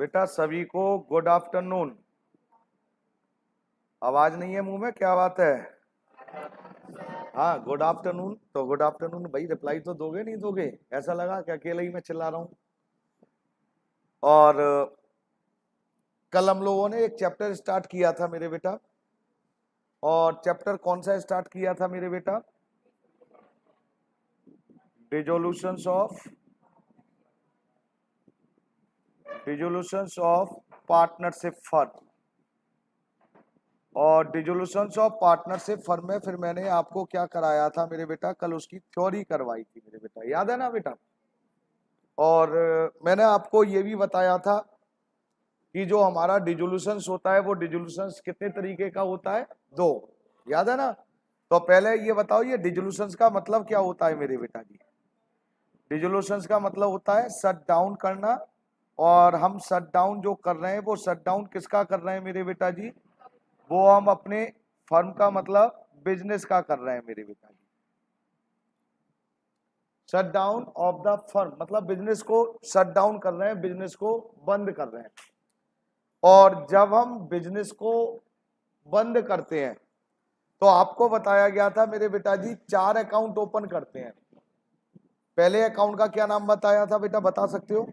बेटा सभी को गुड आफ्टरनून। आवाज नहीं है मुंह में, क्या बात है? हाँ गुड आफ्टरनून। तो गुड आफ्टरनून भाई, रिप्लाई तो दोगे नहीं दोगे? ऐसा लगा कि अकेले ही मैं चिल्ला रहा हूं। और कल हम लोगों ने एक चैप्टर स्टार्ट किया था मेरे बेटा, और चैप्टर कौन सा स्टार्ट किया था मेरे बेटा? Resolutions of partnership firm. और डिसोल्यूशंस ऑफ पार्टनरशिप फर्म में फिर मैंने आपको क्या कराया था मेरे बेटा? कल उसकी थ्योरी करवाई थी मेरे बेटा, याद है ना बेटा? और मैंने आपको ये भी बताया था कि जो हमारा डिसोल्यूशंस होता है वो डिसोल्यूशंस कितने तरीके का होता है? दो, याद है ना? तो पहले ये बताओ, ये डिसोल्यूशंस का मतलब क्या होता है मेरे बेटा जी? डिसोल्यूशंस का मतलब होता है शट डाउन करना। और हम शट डाउन जो कर रहे हैं वो शट डाउन किसका कर रहे हैं मेरे बेटा जी? वो हम अपने फर्म का मतलब बिजनेस का कर रहे हैं मेरे बेटा जी। Shut down of the firm मतलब बिजनेस को शट डाउन कर रहे हैं, बिजनेस को बंद कर रहे हैं। और जब हम बिजनेस को बंद करते हैं तो आपको बताया गया था मेरे बेटा जी, 4 अकाउंट ओपन करते हैं। पहले अकाउंट का क्या नाम बताया था बेटा, बता सकते हो?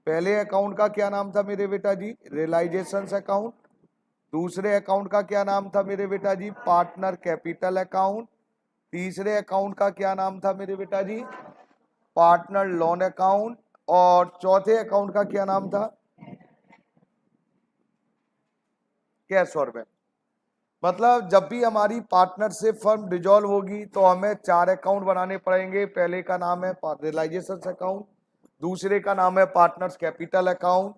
पहले अकाउंट का क्या नाम था मेरे बेटा जी? Realisation account. दूसरे अकाउंट का क्या नाम था मेरे बेटा जी? Partner capital account. तीसरे अकाउंट का क्या नाम था मेरे बेटा जी? Partner loan account. और चौथे अकाउंट का क्या नाम था? कैश और बैंक। मतलब जब भी हमारी पार्टनरशिप फर्म डिजॉल्व होगी तो हमें 4 अकाउंट बनाने पड़ेंगे। पहले का नाम है रियलाइजेशन अकाउंट, दूसरे का नाम है पार्टनर्स कैपिटल अकाउंट,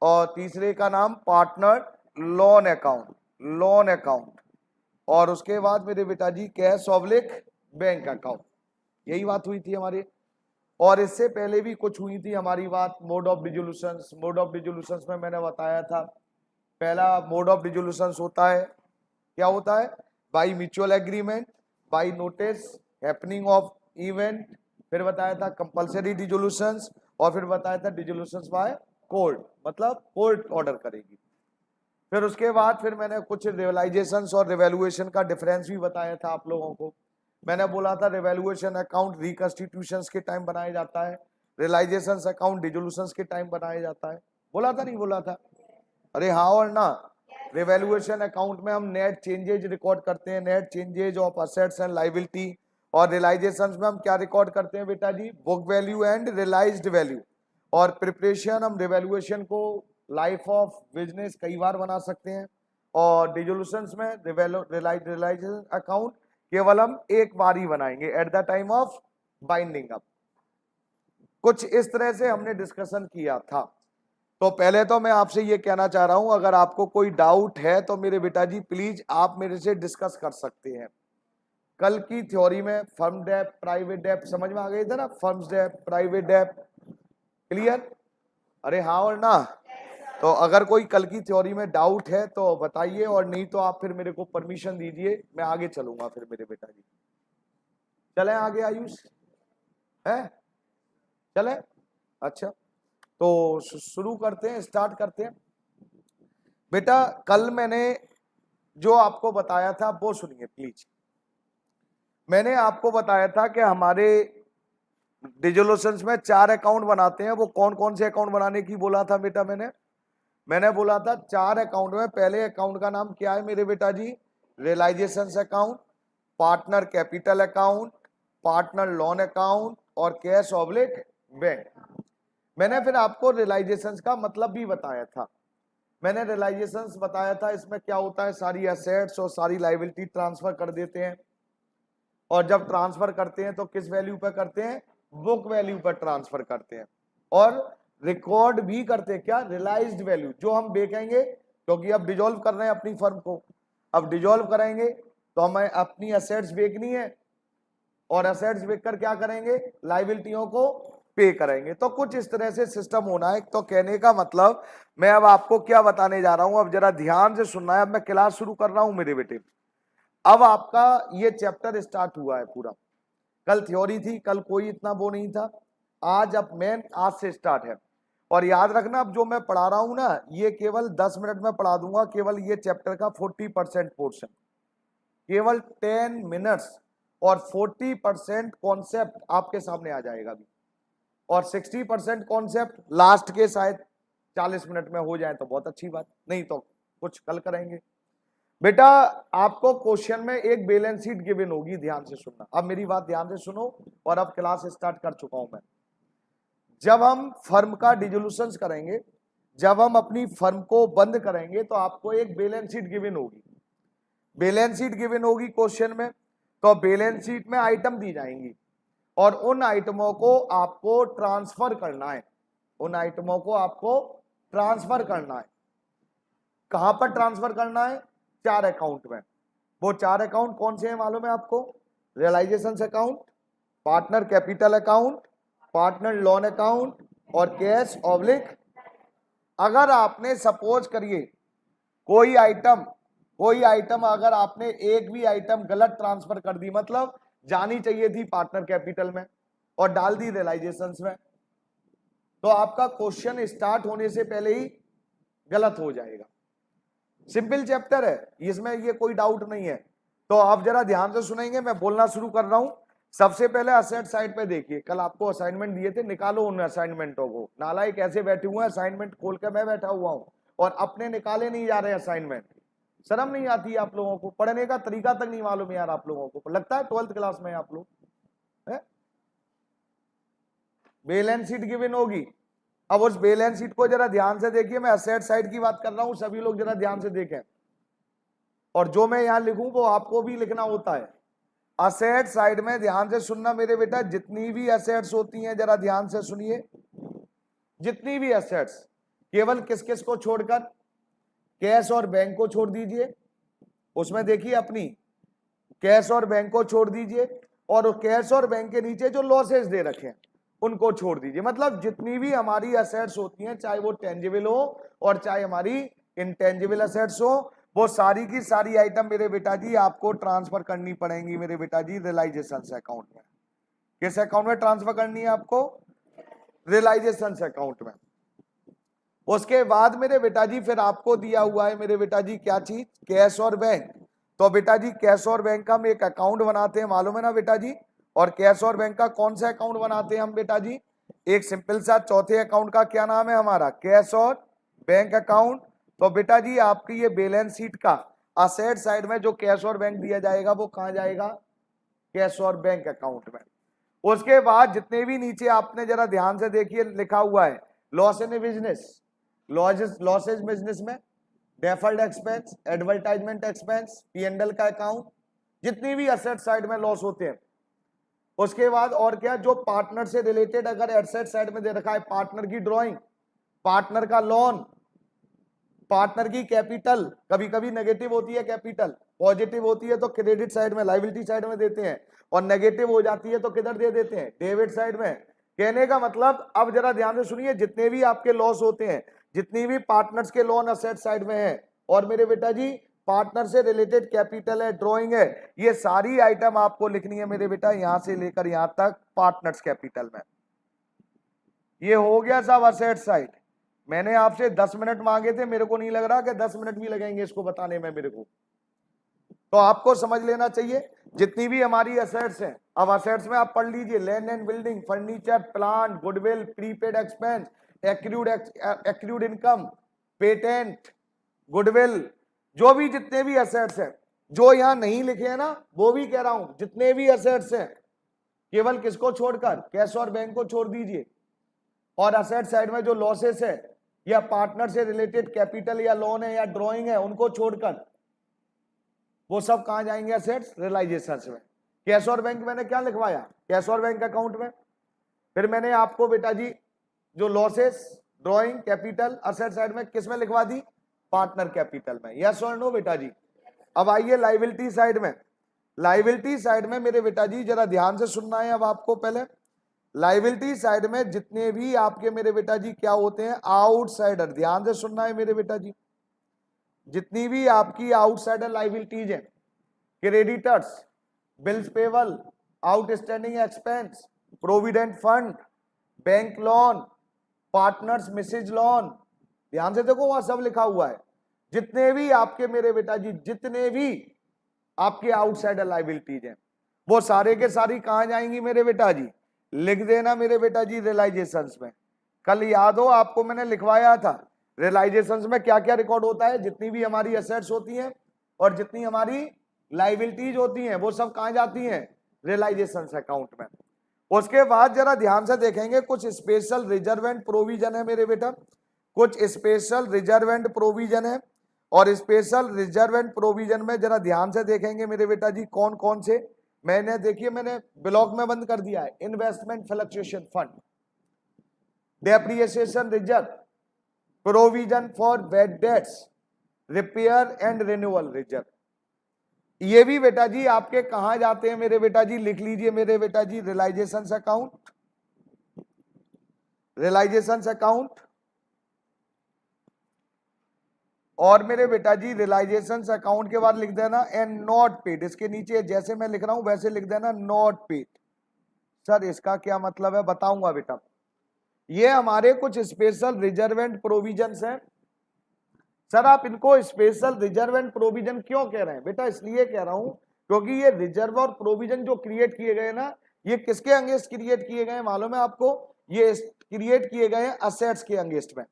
और तीसरे का नाम partner loan account, loan account. और उसके बाद मेरे बेटा जी कैश ऑब्लिक बैंक अकाउंट। यही बात हुई थी हमारी। और इससे पहले भी कुछ हुई थी हमारी बात, मोड ऑफ डिसोल्यूशंस। मोड ऑफ डिसोल्यूशंस में मैंने बताया था, पहला मोड ऑफ डिसोल्यूशंस होता है, क्या होता है? By mutual agreement, by notice, happening of event. फिर बताया था कंपलसरी डिसोल्यूशंस, और फिर बताया था डिसोल्यूशंस बाय कोर्ट, मतलब कोर्ट ऑर्डर करेगी। फिर उसके बाद फिर मैंने कुछ रियलाइजेशंस और रिवैल्यूएशन का डिफरेंस भी बताया था आप लोगों को। मैंने बोला था रिवैल्यूएशन अकाउंट रिकंस्टिट्यूशंस के टाइम बनाया जाता है, रियलाइजेशंस अकाउंट डिसोल्यूशंस के टाइम बनाया जाता है। बोला था नहीं बोला था? अरे हाँ और ना। रिवैल्यूएशन अकाउंट में हम नेट चेंजेज रिकॉर्ड करते हैं, net changes of assets and liability. और रियलाइजेशंस में हम क्या रिकॉर्ड करते हैं बेटा जी? Book value and realised value. और प्रिपरेशन, हम रिवैल्यूएशन को लाइफ ऑफ बिजनेस कई बार बना सकते हैं। और डिसोल्यूशंस में रियलाइजेशन अकाउंट केवल हम एक बार ही बनाएंगे at the time of binding up. कुछ इस तरह से हमने डिस्कशन किया था। तो पहले तो मैं आपसे ये कहना चाह रहा हूं, अगर आपको कोई डाउट है तो मेरे बेटा जी प्लीज आप मेरे से डिस्कस कर सकते हैं। कल की थ्योरी में फर्म डेप, प्राइवेट डेप समझ में आ गए थे ना? Firms dep, private dep, clear? अरे हाँ और ना? तो अगर कोई कल की थ्योरी में डाउट है तो बताइए, और नहीं तो आप फिर मेरे को परमिशन दीजिए, मैं आगे चलूंगा फिर मेरे बेटा जी। चले आगे आयुष, है? चले? अच्छा, तो शुरू करते हैं, स्टार्ट करते हैं। बेटा कल मैंने जो आपको बताया था वो सुनिए प्लीज। मैंने आपको बताया था कि हमारे डिसोल्यूशंस में 4 अकाउंट बनाते हैं। वो कौन कौन से अकाउंट बनाने की बोला था बेटा? मैंने बोला था 4 अकाउंट में पहले अकाउंट का नाम क्या है मेरे बेटा जी? Realisation account, partner capital account, partner loan account, और कैश ऑब्लिक बैंक। मैंने फिर आपको रियलाइजेशंस का मतलब भी बताया था। मैंने रियलाइजेशंस बताया था, इसमें क्या होता है, सारी एसेट्स और सारी लायबिलिटी ट्रांसफर कर देते हैं। और जब ट्रांसफर करते हैं तो किस वैल्यू पर करते हैं? बुक वैल्यू पर ट्रांसफर करते हैं। और रिकॉर्ड भी करते हैं क्या? रियलाइज्ड वैल्यू, जो हम बेचेंगे, क्योंकि अब डिसॉल्व कर रहे हैं अपनी फर्म को। अब डिसॉल्व करेंगे तो हमें अपनी एसेट्स बेचनी है, और एसेट्स बेचकर क्या करेंगे? लायबिलिटियों को पे करेंगे। तो कुछ इस तरह से सिस्टम होना है। तो कहने का मतलब मैं अब आपको क्या बताने जा रहा हूं, अब जरा ध्यान से सुनना है। अब मैं क्लास शुरू कर रहा हूं मेरे बेटे। अब आपका ये चैप्टर स्टार्ट हुआ है पूरा। कल थ्योरी थी, कल कोई इतना वो नहीं था। आज अब मेन आज से स्टार्ट है। और याद रखना अब जो मैं पढ़ा रहा हूं ना, ये केवल 10 मिनट में पढ़ा दूंगा, केवल ये चैप्टर का 40% पोर्शन, केवल 10 मिनट्स, और 40% कॉन्सेप्ट आपके सामने आ जाएगा अभी, और 60% कॉन्सेप्ट लास्ट के शायद 40 मिनट में हो जाए तो बहुत अच्छी बात, नहीं तो कुछ कल करेंगे। बेटा आपको क्वेश्चन में एक बैलेंस शीट गिवन होगी, ध्यान से सुनना, अब मेरी बात ध्यान से सुनो, और अब क्लास स्टार्ट कर चुका हूं मैं। जब हम फर्म का डिसोल्यूशन करेंगे, जब हम अपनी फर्म को बंद करेंगे, तो आपको एक बैलेंस शीट गिवन होगी, बैलेंस शीट गिवन होगी क्वेश्चन में। तो बैलेंस शीट में आइटम दी जाएंगी, और उन आइटमों को आपको ट्रांसफर करना है, उन आइटमों को आपको ट्रांसफर करना है। कहां पर ट्रांसफर करना है? 4 अकाउंट में। वो 4 अकाउंट कौन से हैं मालूम है आपको? Realisation account, partner capital account, partner loan account, और कैश ऑब्लिक। अगर आपने सपोज करिए कोई आइटम अगर आपने एक भी आइटम गलत ट्रांसफर कर दी, मतलब जानी चाहिए थी पार्टनर कैपिटल में और डाल दी रियलाइजेशन में, तो आपका क्वेश्चन स्टार्ट होने से पहले ही गलत हो जाएगा। सिंपल चैप्टर है, इसमें ये कोई डाउट नहीं है। तो आप जरा ध्यान से सुनेंगे, मैं बोलना शुरू कर रहा हूं। सबसे पहले असेट साइड पे देखिए, कल आपको असाइनमेंट दिए थे, निकालो उन असाइनमेंटों को। नालायक ऐसे बैठे हुए हैं, असाइनमेंट खोल के मैं बैठा हुआ हूं और अपने निकाले नहीं जा रहे असाइनमेंट। शर्म नहीं आती है आप लोगों को? पढ़ने का तरीका तक नहीं मालूम यार आप लोगों को, लगता है 12th क्लास में आप लोग है। बैलेंस शीट गिवन होगी, अब उस बैलेंस शीट को जरा ध्यान से देखिए, मैं असेट साइड की बात कर रहा हूं, सभी लोग जरा ध्यान से देखें, और जो मैं यहां लिखूं वो आपको भी लिखना होता है। असेट साइड में ध्यान से सुनना मेरे बेटा, जितनी भी असेट्स होती हैं जरा ध्यान से सुनिए, जितनी भी असेट्स, केवल किस किस को छोड़कर, कैश और बैंक को छोड़ दीजिए, उसमें देखिए अपनी कैश और बैंक को छोड़ दीजिए, और कैश और बैंक के नीचे जो लॉसेस दे रखे हैं उनको छोड़ दीजिए। मतलब जितनी भी हमारी असेट्स होती हैं, चाहे वो टेंजिबल हो और चाहे हमारी इंटेंजिबल असेट्स हो, वो सारी की सारी आइटम मेरे बेटा जी आपको ट्रांसफर करनी पड़ेंगी मेरे बेटा जी रियलाइजेशन अकाउंट में। किस अकाउंट में ट्रांसफर करनी है आपको? रियलाइजेशन अकाउंट में। उसके बाद मेरे बेटा जी फिर आपको दिया हुआ है मेरे बेटा जी क्या चीज? कैश और बैंक। तो बेटा जी कैश और बैंक का हम एक अकाउंट बनाते हैं, मालूम है ना बेटा जी? और कैश और बैंक का कौन सा अकाउंट बनाते हैं हम बेटा जी? एक सिंपल सा चौथे अकाउंट का क्या नाम है हमारा? कैश और बैंक अकाउंट। तो बेटा जी आपकी ये बैलेंस शीट का असेट साइड में जो कैश और बैंक दिया जाएगा वो कहां जाएगा? कैश और बैंक अकाउंट में। उसके बाद जितने भी नीचे आपने जरा ध्यान से देखिए लिखा हुआ है loss in business, losses business में, deferred expense, advertisement expense, P&L का अकाउंट, जितनी भी असेट साइड में लॉस होते हैं। उसके बाद और क्या, जो पार्टनर से रिलेटेड अगर एसेट साइड में दे रखा है, पार्टनर की ड्राइंग, पार्टनर का लोन, पार्टनर की कैपिटल, कभी कभी नेगेटिव होती है कैपिटल, पॉजिटिव होती है तो क्रेडिट साइड में, लायबिलिटी साइड में देते हैं, और नेगेटिव हो जाती है तो किधर दे देते हैं? डेबिट साइड में। कहने का मतलब, अब जरा ध्यान से सुनिए, जितने भी आपके लॉस होते हैं, जितनी भी पार्टनर्स के लोन असेट साइड में है, और मेरे बेटा जी पार्टनर से रिलेटेड कैपिटल है, ड्रॉइंग है, ये सारी आइटम आपको लिखनी है मेरे बेटा यहां से लेकर यहां तक पार्टनर्स कैपिटल में। ये हो गया सब असेट साइड। मैंने आपसे 10 मिनट मांगे थे, मेरे को नहीं लग रहा कि 10 मिनट भी लगेंगे इसको बताने में मेरे को। तो आपको समझ लेना चाहिए जितनी भी हमारी असेट्स हैं। अब असेट्स में आप पढ़ लीजिए, land and building, furniture, plant, goodwill, prepaid expense, accrued income, patent, goodwill, जो भी जितने भी असेट्स हैं, जो यहां नहीं लिखे हैं ना वो भी कह रहा हूं, जितने भी असेट्स हैं, केवल किसको छोड़कर? कैश और बैंक को छोड़ दीजिए। और असेट साइड में जो लॉसेस है या पार्टनर से रिलेटेड कैपिटल या लोन है या ड्रॉइंग है, उनको छोड़कर वो सब कहां जाएंगे? असेट्स रियलाइजेशन में। कैश और बैंक मैंने क्या लिखवाया? कैश और बैंक अकाउंट में। फिर मैंने आपको बेटा जी जो losses, drawing, capital, asset side में किस में लिखवा दी? पार्टनर कैपिटल में। यस और नो बेटा जी? अब आइए लायबिलिटी साइड में। लायबिलिटी साइड में मेरे बेटा जी जरा ध्यान से सुनना है अब आपको। पहले लायबिलिटी साइड में जितने भी आपके मेरे बेटा जी क्या होते हैं? आउटसाइडर। ध्यान से सुनना है मेरे बेटा जी, जितनी भी आपकी आउटसाइडर लायबिलिटीज हैं, creditors, bills payable, outstanding expense, provident fund, bank loan, partners Mrs loan, ध्यान से देखो वहां सब लिखा हुआ है। जितने भी आपके मेरे बेटा जी, जितने भी आपके आउटसाइडर लाइबिलिटीज हैं वो सारे के सारी कहां जाएंगी मेरे बेटा जी, लिख देना मेरे बेटा जी रियलाइजेशंस में। कल याद हो आपको मैंने लिखवाया था रियलाइजेशंस में क्या क्या रिकॉर्ड होता है, जितनी भी हमारी एसेट्स होती हैं और जितनी हमारी लाइबिलिटीज होती हैं वो सब कहां जाती हैं, रियलाइजेशंस अकाउंट में। उसके बाद जरा ध्यान से देखेंगे कुछ स्पेशल रिजर्व एंड प्रोविजन है मेरे बेटा, कुछ स्पेशल रिजर्व एंड प्रोविजन है। और स्पेशल रिजर्व एंड प्रोविजन में जरा ध्यान से देखेंगे मेरे बेटा जी कौन कौन से, मैंने देखिए मैंने ब्लॉक में बंद कर दिया है। Investment fluctuation fund, depreciation reserve, provision for bad debts, repair and renewal reserve. ये भी बेटा जी आपके कहां जाते हैं मेरे बेटा जी, लिख लीजिए मेरे बेटा जी रियलाइजेशन अकाउंट, रियलाइजेशन अकाउंट। और मेरे बेटा जी रियलाइजेशन अकाउंट के बाद लिख देना एंड नॉट पेड, इसके नीचे जैसे मैं लिख रहा हूं वैसे लिख देना नॉट पेड। सर इसका क्या मतलब है बताऊंगा बेटा। ये हमारे कुछ स्पेशल रिजर्व एंड प्रोविजंस हैं। सर आप इनको स्पेशल रिजर्व एंड प्रोविजन क्यों कह रहे हैं बेटा, इसलिए कह रहा हूं क्योंकि ये रिजर्व और प्रोविजन जो क्रिएट किए गए ना, ये किसके अगेंस्ट क्रिएट किए गए मालूम है आपको, ये क्रिएट किए गए हैं असेट्स के अगेंस्ट में।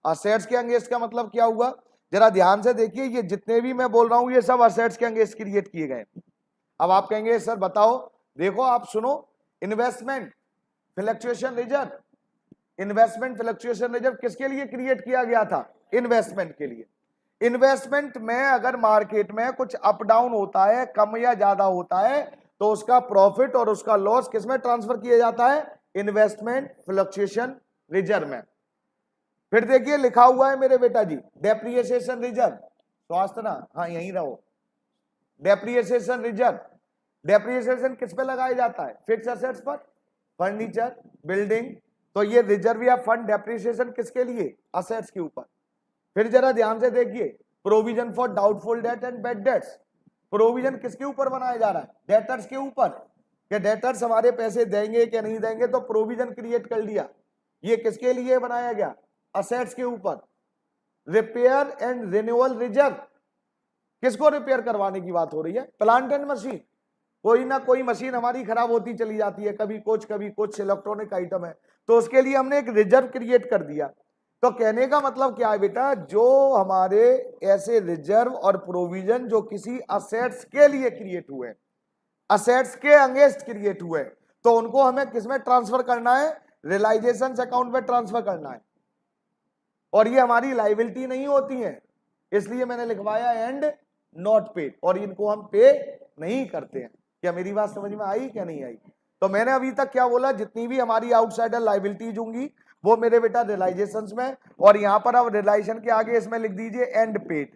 असेट्स के अगेंस्ट का मतलब क्या हुआ, जरा ध्यान से देखिए, ये जितने भी मैं बोल रहा हूं ये सब असेट्स के अगेंस्ट क्रिएट किए गए। अब आप कहेंगे सर बताओ, देखो आप सुनो, investment fluctuation reserve, investment fluctuation reserve किसके लिए क्रिएट किया गया था, इन्वेस्टमेंट के लिए। इन्वेस्टमेंट में अगर मार्केट में कुछ अप डाउन होता है, कम या ज्यादा होता है, तो उसका प्रॉफिट और उसका लॉस किसमें ट्रांसफर किया जाता है, इन्वेस्टमेंट फ्लक्चुएशन रिजर्व में। फिर देखिए लिखा हुआ है मेरे बेटा जी डेप्रिसिएशन रिजर्व, स्वास्थ्य ना, हाँ यहीं रहो, डेप्रिसिएशन रिजर्व। डेप्रिसिएशन किस पे लगाया जाता है, फिक्स एसेट्स पर, फर्नीचर, बिल्डिंग। तो ये रिजर्व या फंड डेप्रिसिएशन किसके लिए, असेट्स के ऊपर। फिर जरा ध्यान से देखिए provision for doubtful debt and bad debts, provision किसके ऊपर बनाया जा रहा है, डेटर्स के ऊपर, कि डेटर्स हमारे पैसे देंगे कि नहीं देंगे, तो प्रोविजन क्रिएट कर लिया। ये किसके लिए बनाया गया, असेट्स के ऊपर। रिपेयर एंड रिन्यूअल रिजर्व, किसको रिपेयर करवाने की बात हो रही है, प्लांट एंड मशीन। कोई ना कोई मशीन हमारी खराब होती चली जाती है, कभी कुछ इलेक्ट्रॉनिक आइटम है, तो उसके लिए हमने एक रिजर्व क्रिएट कर दिया। तो कहने का मतलब क्या है बेटा, जो हमारे ऐसे रिजर्व और प्रोविजन जो किसी असेट्स के लिए क्रिएट हुए, असेट्स के अगेंस्ट क्रिएट हुए, तो उनको हमें किसमें ट्रांसफर करना है, रियलाइजेशन अकाउंट में ट्रांसफर करना है। और ये हमारी लाइबिलिटी नहीं होती है, इसलिए मैंने लिखवाया एंड नॉट पेड, और इनको हम पे नहीं करते हैं। क्या मेरी बात समझ में आई क्या नहीं आई। तो मैंने अभी तक क्या बोला, जितनी भी हमारी आउटसाइडर लाइबिलिटीज होंगी वो मेरे बेटा रियलाइजेशंस में, और यहां पर अब रियलाइजेशन के आगे इसमें लिख दीजिए एंड पेड,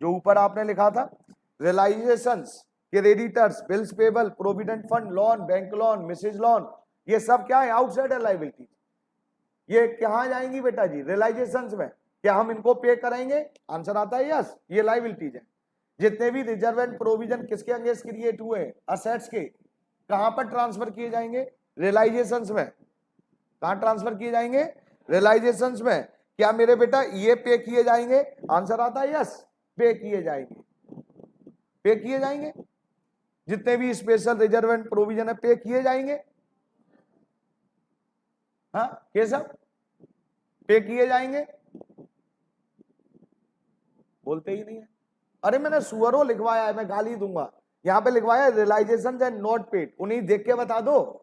जो ऊपर आपने लिखा था realisations, creditors, bills payable, provident fund, loan, bank loan, Mrs loan, ये सब क्या है, आउटसाइडर लाइबिलिटी। ये कहां जाएंगी बेटा जी, रियलाइजेशंस में। क्या हम इनको पे करेंगे, आंसर आता है यस, ये लाइबिलिटीज है। जितने भी रिजर्व एंड प्रोविजन किसके अगेंस्ट क्रिएट हुए, असेट्स के, कहां पर ट्रांसफर किए जाएंगे, रियलाइजेशंस में। कहां ट्रांसफर किए जाएंगे, रियलाइजेशंस में। क्या मेरे बेटा ये पे किए जाएंगे, आंसर आता है यस, पे किए जाएंगे, पे किए जाएंगे। जितने भी स्पेशल रिजर्व एंड प्रोविजन है पे किए जाएंगे, हाँ कैसा पे किए जाएंगे, बोलते ही नहीं है। अरे मैंने सुअरो लिखवाया है, मैं गाली दूंगा। यहां पे लिखवाया रियलाइजेशन एंड नॉट पेड, उन्हीं देख के बता दो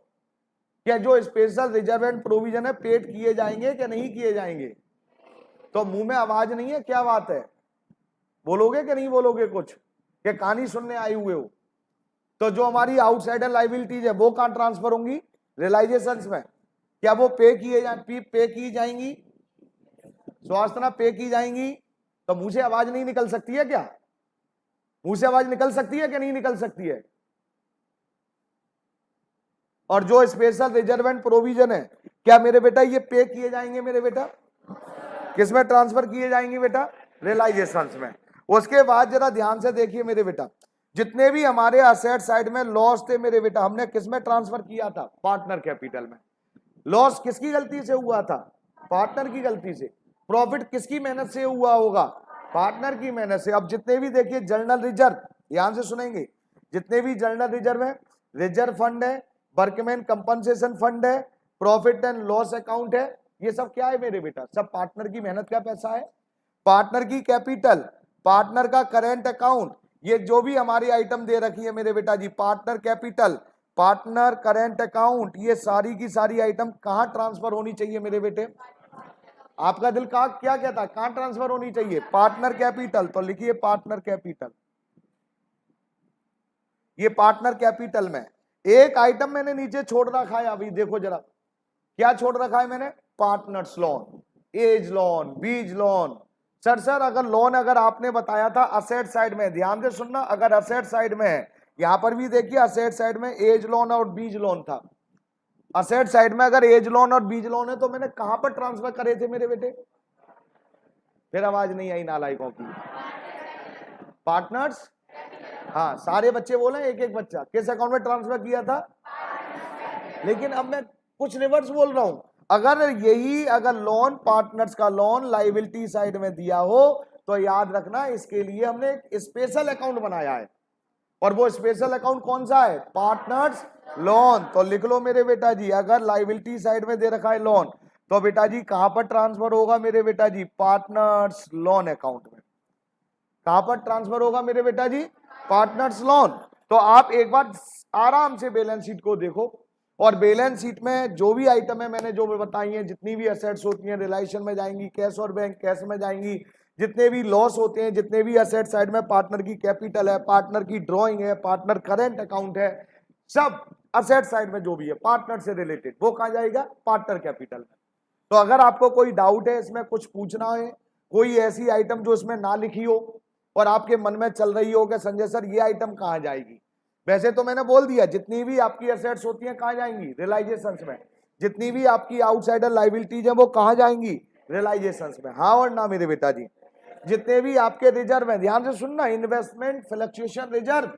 क्या जो स्पेशल रिजर्व एंड प्रोविजन है पेड किए जाएंगे कि नहीं किए जाएंगे। तो मुंह में आवाज नहीं है, क्या बात है, बोलोगे कि नहीं बोलोगे कुछ, कि कहानी सुनने आई हुए हो। तो जो हमारी आउटसाइडर लाइबिलिटीज है वो कहां ट्रांसफर होंगी, रियलाइजेशंस में। क्या वो पे की जाएंगी, स्वास्थ्य पे की जाएंगी। तो मुंह से आवाज नहीं निकल सकती है क्या, मुंह से आवाज निकल सकती है कि नहीं निकल सकती है। और जो स्पेशल रिजर्व एंड प्रोविजन है, क्या मेरे बेटा ये पे किए जाएंगे मेरे बेटा, किसमें ट्रांसफर किए जाएंगे बेटा, रियलाइजेशंस में। उसके बाद जरा ध्यान से देखिए मेरे बेटा, जितने भी हमारे असेट साइड में लॉस थे मेरे बेटा, हमने किसमें ट्रांसफर किया था, पार्टनर कैपिटल में। लॉस किसकी गलती से हुआ था? पार्टनर की गलती से। प्रॉफिट किसकी मेहनत से हुआ होगा? पार्टनर की मेहनत से। अब जितने भी देखिए जर्नल रिजर्व, ध्यान से सुनेंगे, जितने भी जर्नल रिजर्व है, रिजर्व फंड है, वर्कमैन कंपनसेशन फंड है, प्रॉफिट एंड लॉस अकाउंट है, ये सब क्या है मेरे बेटा? सब पार्टनर की मेहनत का पैसा है। पार्टनर की कैपिटल, पार्टनर का करेंट अकाउंट, ये जो भी हमारी आइटम दे रखी है मेरे बेटा जी, partner capital, partner current account, ये सारी की सारी आइटम कहां ट्रांसफर होनी चाहिए मेरे बेटे? आपका दिल का क्या कहता है, कहां ट्रांसफर होनी चाहिए? Partner capital. तो लिखिए पार्टनर कैपिटल। ये पार्टनर कैपिटल में एक आइटम मैंने नीचे छोड़ रखा है, अभी देखो जरा क्या छोड़ रखा है मैंने? पार्टनर्स लोन, एज लोन, बीज लोन। सर अगर लोन अगर आपने बताया था असेट साइड में, ध्यान से सुनना, अगर असेट साइड में है, यहां पर भी देखिए असेट साइड में एज लोन और बीज लोन था। असेट साइड में अगर एज लोन और बीज लोन है तो मैंने कहां पर ट्रांसफर करे थे मेरे बेटे? फिर आवाज नहीं आई नालायकों की। पार्टनर्स, हाँ सारे बच्चे बोले, एक एक बच्चा किस अकाउंट में ट्रांसफर किया था? लेकिन अब मैं कुछ रिवर्स बोल रहा हूं, अगर यही अगर लोन पार्टनर्स का लोन लाइबिलिटी साइड में दिया हो तो याद रखना इसके लिए हमने एक स्पेशल अकाउंट बनाया है, और वो स्पेशल अकाउंट कौन सा है? Partners loan. तो लिख लो मेरे बेटा जी, अगर लाइबिलिटी साइड में दे रखा है लोन तो बेटा जी कहां पर ट्रांसफर होगा मेरे बेटा जी? पार्टनर्स लोन अकाउंट में। कहां पर ट्रांसफर होगा मेरे बेटा जी? Partners loan. तो आप एक बार आराम से बैलेंस शीट को देखो, और बैलेंस शीट में जो भी आइटम है मैंने जो बताई है, जितनी भी असेट्स होती हैं रिलाइजेशन में जाएंगी, कैश और बैंक कैश में जाएंगी, जितने भी लॉस होते हैं, जितने भी असेट साइड में पार्टनर की कैपिटल है, पार्टनर की ड्रॉइंग है, पार्टनर करेंट अकाउंट है, सब असेट साइड में जो भी है पार्टनर से रिलेटेड वो कहां जाएगा? पार्टनर कैपिटल में। तो अगर आपको कोई डाउट है इसमें, कुछ पूछना है, कोई ऐसी आइटम जो इसमें ना लिखी हो और आपके मन में चल रही हो कि संजय सर ये आइटम कहां जाएगी, वैसे तो मैंने बोल दिया जितनी भी आपकी एसेट्स होती हैं कहां जाएंगी? रियलाइजेशंस में। जितनी भी आपकी आउटसाइडर लायबिलिटीज है वो कहां जाएंगी? रियलाइजेशंस में। हाँ और ना मेरे बेटा जी? जितने भी आपके रिजर्व है, ध्यान से सुनना, इन्वेस्टमेंट फ्लक्चुएशन रिजर्व,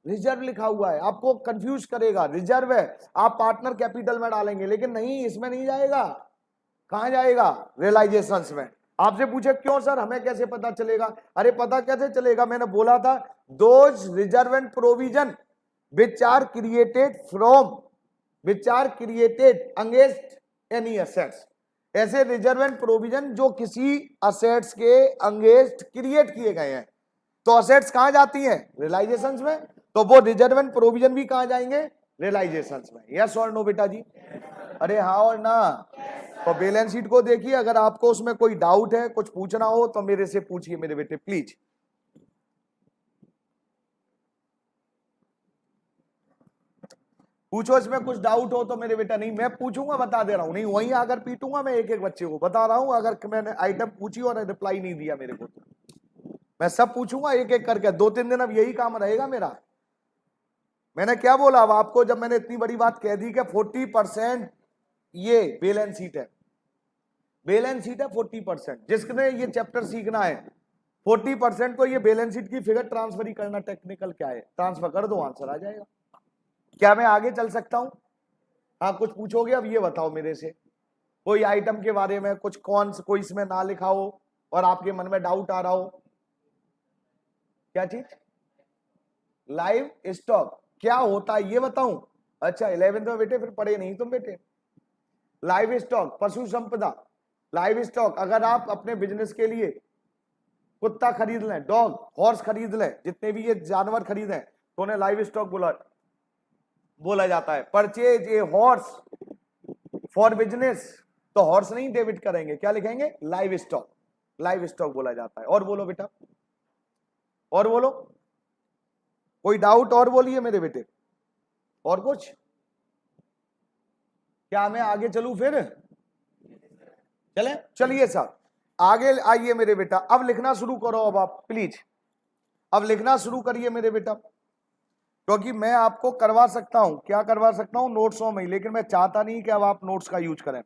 रिजर्व लिखा हुआ है, आपको कंफ्यूज करेगा। रिजर्व है आप पार्टनर कैपिटल में डालेंगे, लेकिन नहीं, इसमें नहीं जाएगा। कहां जाएगा? रियलाइजेशंस में। आपसे पूछे क्यों सर, हमें कैसे पता चलेगा? अरे पता कैसे चलेगा, मैंने बोला था those reserve and provision which are created against any assets, ऐसे रिजर्व एंड प्रोविजन जो किसी असेट्स के अगेंस्ट क्रिएट किए गए हैं, तो असेट्स कहां जाती हैं? रियलाइजेशंस में। तो वो रिजर्व एंड प्रोविजन भी कहां जाएंगे? रियलाइजेशंस में। यस और नो बेटा जी? अरे हाँ और ना? तो बैलेंस शीट को देखिए, अगर आपको उसमें कोई डाउट है, कुछ पूछना हो तो मेरे से पूछिए मेरे बेटे प्लीज। पूछो, इसमें कुछ डाउट हो तो मेरे बेटा। नहीं मैं पूछूंगा, बता दे रहा हूं, नहीं वहीं आकर पीटूंगा मैं एक एक बच्चे को, बता रहा हूं। अगर मैंने आइटम पूछी और रिप्लाई नहीं दिया मेरे को तो मैं सब पूछूंगा एक एक करके। 2-3 दिन अब यही काम रहेगा मेरा। मैंने क्या बोला अब आपको, जब मैंने इतनी बड़ी बात कह दी कि 40% ये बैलेंस शीट है, बैलेंस शीट है 40%। जिसने ये चैप्टर सीखना है 40% को ये बैलेंस शीट की फिगर ट्रांसफर ही करना। टेक्निकल क्या है, ट्रांसफर कर दो, आंसर आ जाएगा। क्या मैं आगे चल सकता हूं? हाँ कुछ पूछोगे? अब ये बताओ मेरे से, कोई आइटम के बारे में कुछ, कौन कोई इसमें ना लिखा हो और आपके मन में डाउट आ रहा हो। क्या चीज? लाइव स्टॉक क्या होता है ये बताऊं? अच्छा 11th में बेटे, फिर पढ़े नहीं तुम बेटे। लाइव स्टॉक पशु संपदा। लाइव स्टॉक अगर आप अपने बिजनेस के लिए कुत्ता खरीद लें, डॉग, हॉर्स खरीद लें, जितने भी ये जानवर खरीदें तो उन्हें लाइव स्टॉक बोला जाता है। Purchase a horse for business, तो हॉर्स नहीं डेबिट करेंगे, क्या लिखेंगे? Live stock. लाइव स्टॉक बोला जाता है। और बोलो बेटा, और बोलो, कोई डाउट और बोलिए मेरे बेटे। और कुछ? क्या मैं आगे चलूं फिर? चले चलिए साहब आगे आइए मेरे बेटा। अब लिखना शुरू करो, अब आप प्लीज अब लिखना शुरू करिए मेरे बेटा, क्योंकि मैं आपको करवा सकता हूं, क्या करवा सकता हूं? नोट्सों में, लेकिन मैं चाहता नहीं कि अब आप नोट्स का यूज करें।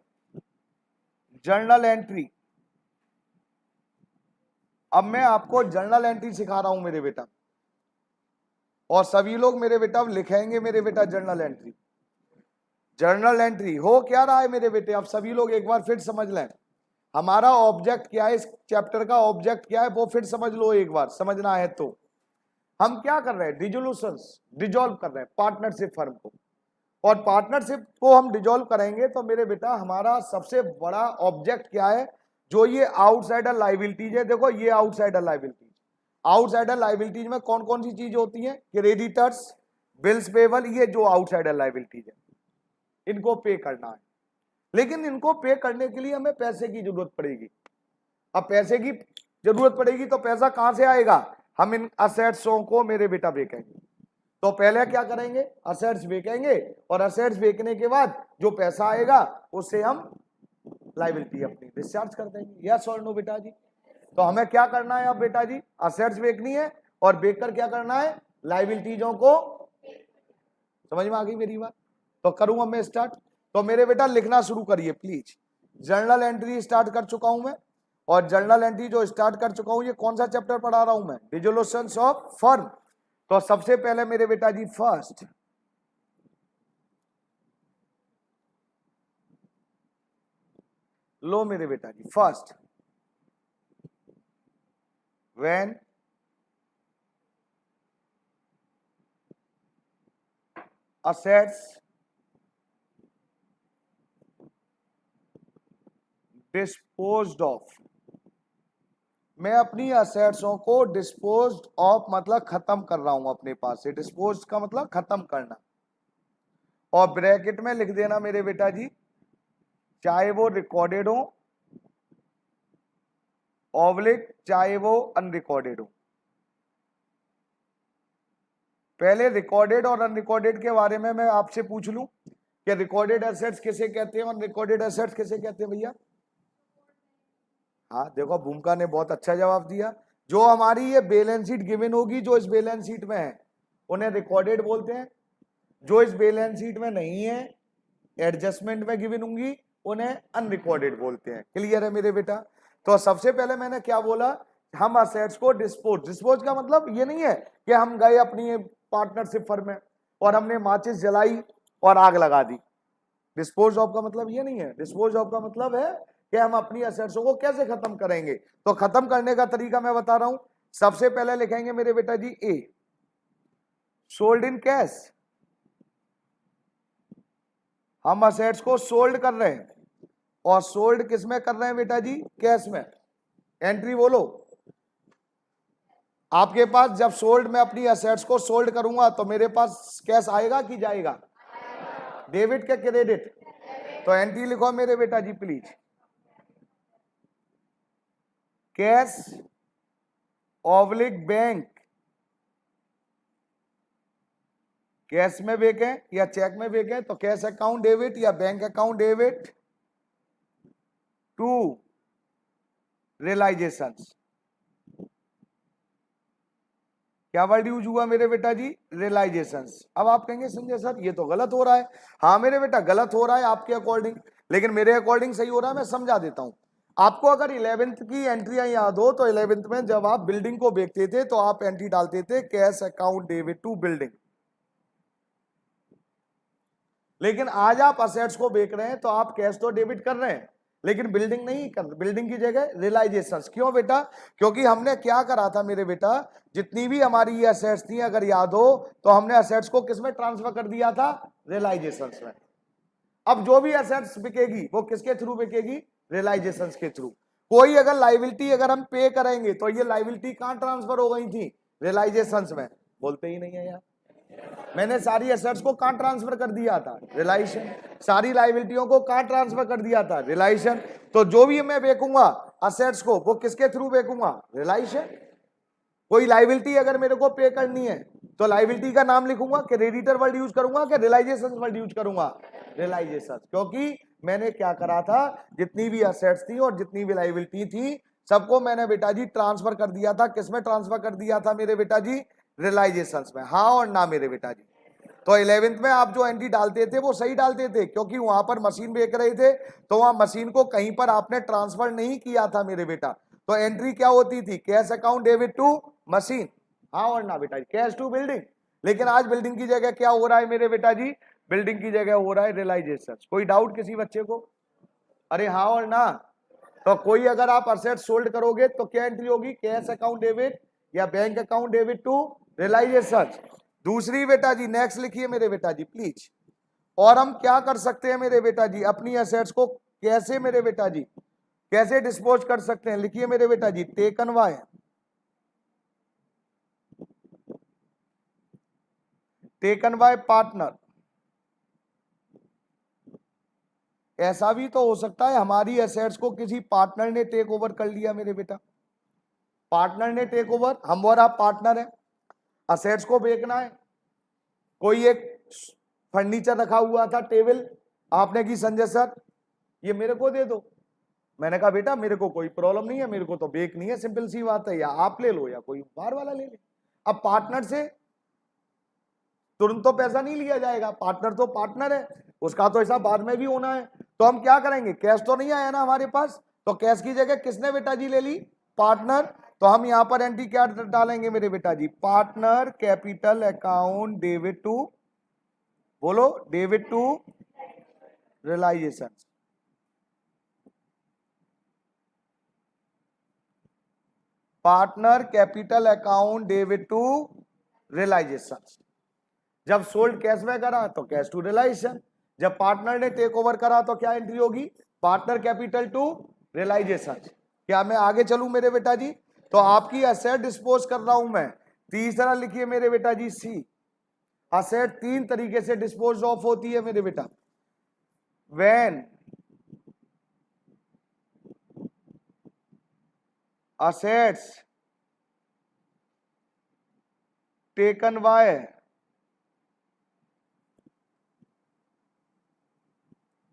जर्नल एंट्री, अब मैं आपको जर्नल एंट्री सिखा रहा हूं मेरे बेटा, और सभी लोग मेरे बेटा अब लिखेंगे मेरे बेटा जर्नल एंट्री। जर्नल एंट्री हो क्या रहा है मेरे बेटे, आप सभी लोग एक बार फिर समझ लें हमारा ऑब्जेक्ट क्या है, इस चैप्टर का ऑब्जेक्ट क्या है वो फिर समझ लो एक बार, समझना है तो हम क्या कर रहे हैं, डिजोल्यूशंस डिजोल्व कर रहे हैं पार्टनरशिप फर्म को, और पार्टनरशिप को हम डिजोल्व करेंगे तो मेरे बेटा हमारा सबसे बड़ा ऑब्जेक्ट क्या है, जो ये आउटसाइडर लायबिलिटीज है, देखो ये आउटसाइडर लायबिलिटीज, आउटसाइडर लायबिलिटीज में कौन कौन सी चीज होती है, क्रेडिटर्स, बिल्स पेबल, ये जो आउटसाइडर लायबिलिटीज है इनको पे करना है, लेकिन इनको पे करने के लिए हमें पैसे की जरूरत पड़ेगी। अब पैसे की जरूरत पड़ेगी तो पैसा कहां से आएगा, हम इन असेट्सों को मेरे बेटा बेचेंगे, तो पहले क्या करेंगे, असेट्स बेचेंगे, और असेट्स बेचने के बाद जो पैसा आएगा उससे हम लायबिलिटी अपनी डिस्चार्ज कर देंगे, यस और नो बेटा जी। तो हमें क्या करना है अब बेटा जी, असेट्स बेचनी है और बेचकर क्या करना है, लायबिलिटीजों को, समझ में आ गई मेरी बात, तो करूंगा मैं स्टार्ट, तो मेरे बेटा लिखना शुरू करिए प्लीज। जर्नल एंट्री स्टार्ट कर चुका हूं मैं, और जर्नल एंट्री जो स्टार्ट कर चुका हूं, ये कौन सा चैप्टर पढ़ा रहा हूं मैं, डिसोल्यूशंस ऑफ फर्म। तो सबसे पहले मेरे बेटा जी फर्स्ट, लो मेरे बेटा जी, first when assets disposed of, मैं अपनी असेट्सों को डिस्पोज्ड ऑफ मतलब खत्म कर रहा हूं अपने पास से, डिस्पोज का मतलब खत्म करना, और ब्रैकेट में लिख देना मेरे बेटा जी, चाहे वो रिकॉर्डेड हो ऑब्लिक चाहे वो अनरिकॉर्डेड हो। पहले रिकॉर्डेड और अनरिकॉर्डेड के बारे में मैं आपसे पूछ लूं कि रिकॉर्डेड एसेट्स किसे कहते हैं और अनरिकॉर्डेड एसेट्स किसे कहते हैं भैया। हाँ देखो भूमिका ने बहुत अच्छा जवाब दिया, जो हमारी ये बैलेंस शीट गिवन होगी जो इस बैलेंस शीट में है उन्हें रिकॉर्डेड बोलते हैं, जो इस बैलेंस शीट में नहीं है एडजस्टमेंट में गिवन होंगी उन्हें अनरिकॉर्डेड बोलते हैं। क्लियर है मेरे बेटा। तो सबसे पहले मैंने क्या बोला, हम असेट्स को डिस्पोज, डिस्पोज का मतलब ये नहीं है कि हम गए अपनी पार्टनरशिप फर्म में और हमने माचिस जलाई और आग लगा दी, डिस्पोज ऑफ का मतलब ये नहीं है। डिस्पोज ऑफ का मतलब है कि हम अपनी असेट्सों को कैसे खत्म करेंगे। तो खत्म करने का तरीका मैं बता रहा हूं, सबसे पहले लिखेंगे मेरे बेटा जी ए, सोल्ड इन कैश, हम असेट्स को सोल्ड कर रहे हैं, और सोल्ड किस में कर रहे हैं बेटा जी, कैश में। एंट्री बोलो, आपके पास जब सोल्ड में अपनी असेट्स को सोल्ड करूंगा तो मेरे पास कैश आएगा कि जाएगा, डेबिट के क्रेडिट। तो एंट्री लिखो मेरे बेटा जी please, cash oblique bank, cash में बेचें या चेक में बेचें तो कैश अकाउंट डेबिट या bank account debit to realisation. क्या वर्ड यूज हुआ मेरे बेटा जी, रियलाइजेशंस। अब आप कहेंगे संजय सर ये तो गलत हो रहा है। हाँ मेरे बेटा गलत हो रहा है आपके अकॉर्डिंग, लेकिन मेरे अकॉर्डिंग सही हो रहा है, मैं समझा देता हूं आपको। अगर 11th की एंट्रियां याद हो तो 11th में जब आप बिल्डिंग को बेचते थे तो आप एंट्री डालते थे cash account debit to building, लेकिन आज आप असेट्स को बेच रहे हैं तो आप कैश तो डेबिट कर रहे हैं लेकिन बिल्डिंग नहीं कर, बिल्डिंग की जगह रियलाइजेशंस। क्यों बेटा, क्योंकि हमने क्या करा था मेरे बेटा, जितनी भी हमारी ये असेट्स थी अगर याद हो तो हमने असेट्स को किस में ट्रांसफर कर दिया था, रियलाइजेशंस में। अब जो भी असेट्स बिकेगी वो किसके थ्रू बिकेगी, रियलाइजेशंस के थ्रू। कोई अगर लाइबिलिटी अगर हम पे करेंगे तो ये लाइबिलिटी कहां ट्रांसफर हो गई थी, रियलाइजेशंस में। बोलते ही नहीं है यार, मैंने सारी एसेट्स को कहां ट्रांसफर कर दिया था, रियलाइजेशन। सारी लायबिलिटियों को कहां ट्रांसफर कर दिया था, रियलाइजेशन। तो जो भी मैं बेचूंगा असेट्स को वो किसके थ्रू बेचूंगा, रियलाइजेशन। कोई लायबिलिटी अगर मेरे को पे करनी है तो लायबिलिटी का नाम लिखूंगा, क्रेडिटर वर्ड यूज करूंगा कि रियलाइजेशन वर्ड यूज करूंगा, रियलाइजेशन। क्योंकि मैंने क्या करा था, जितनी भी असेट्स थी और जितनी भी लायबिलिटी थी सबको मैंने बेटा जी ट्रांसफर कर दिया था, किसमें ट्रांसफर कर दिया था मेरे बेटा जी, रियलाइजेशंस में। हाँ और ना मेरे बेटा जी। तो 11th में आप जो एंट्री डालते थे वो सही डालते थे, क्योंकि वहां पर मशीन बेच रहे थे तो वहां मशीन को कहीं पर आपने ट्रांसफर नहीं किया था मेरे बेटा। तो एंट्री क्या होती थी, cash account debit to machine. हाँ और ना बेटा जी, कैश टू बिल्डिंग। लेकिन आज बिल्डिंग की जगह क्या हो रहा है मेरे बेटा जी, बिल्डिंग की जगह हो रहा है रियलाइजेशन। कोई डाउट किसी बच्चे को? अरे हाँ और ना। तो कोई अगर आप असेट सोल्ड करोगे तो क्या एंट्री होगी? कैश अकाउंट डेबिट या bank account debit to realisation. दूसरी बेटा जी नेक्स्ट लिखिए मेरे बेटा जी प्लीज। और हम क्या कर सकते हैं मेरे बेटा जी, अपनी असेट्स को कैसे मेरे बेटा जी कैसे डिस्पोज कर सकते हैं? लिखिए मेरे बेटा जी, टेकन बाय पार्टनर। ऐसा भी तो हो सकता है हमारी एसेट्स को किसी पार्टनर ने टेक ओवर कर लिया मेरे बेटा। पार्टनर ने टेक ओवर, हम और आप पार्टनर हैं, असेट्स को बेचना है। कोई एक फर्नीचर रखा हुआ था टेबल, आपने की संजय सर ये मेरे को दे दो। मैंने कहा बेटा मेरे को कोई प्रॉब्लम नहीं है, मेरे को तो बेचनी है, सिंपल सी बात है, या आप ले लो या कोई बाहर वाला ले ले। अब पार्टनर से तुरंत तो पैसा नहीं लिया जाएगा, पार्टनर तो पार्टनर है, उसका तो ऐसा बाद में भी होना है। तो हम क्या करेंगे, कैश तो नहीं आया ना हमारे पास, तो कैश की जगह किसने बेटा जी ले ली? पार्टनर। तो हम यहां पर एंट्री क्या डालेंगे मेरे बेटा जी? Partner capital account debit to, बोलो, debit to realisation. Partner capital account debit to realisation. जब सोल्ड कैश में करा तो कैश टू रियलाइजेशन, जब पार्टनर ने टेक ओवर करा तो क्या एंट्री होगी? Partner capital to realisation. क्या मैं आगे चलूं मेरे बेटा जी? तो आपकी असेट डिस्पोज कर रहा हूं मैं। तीसरा लिखिए मेरे बेटा जी सी। असेट तीन तरीके से डिस्पोज ऑफ होती है मेरे बेटा। When assets taken by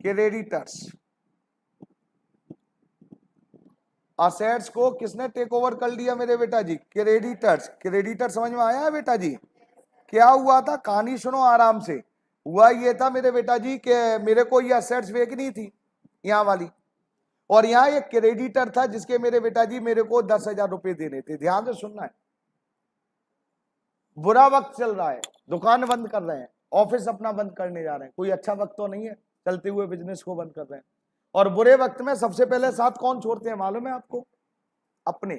creditors। Assets को किसने टेक ओवर कर लिया मेरे बेटा जी? क्रेडिटर्स। क्रेडिटर समझ में आया है बेटा जी? क्या हुआ था, कहानी सुनो आराम से। हुआ ये था मेरे बेटा जी कि मेरे को ये असेट्स बेचनी थी यहां वाली, और यहां एक क्रेडिटर था जिसके मेरे बेटा जी मेरे को 10,000 रुपए देने थे। ध्यान से सुनना है, बुरा वक्त चल रहा है, दुकान बंद कर रहे हैं, ऑफिस अपना बंद करने जा रहे हैं, कोई अच्छा वक्त तो नहीं है, चलते हुए बिजनेस को बंद कर रहे हैं। और बुरे वक्त में सबसे पहले साथ कौन छोड़ते हैं मालूम है आपको? अपने।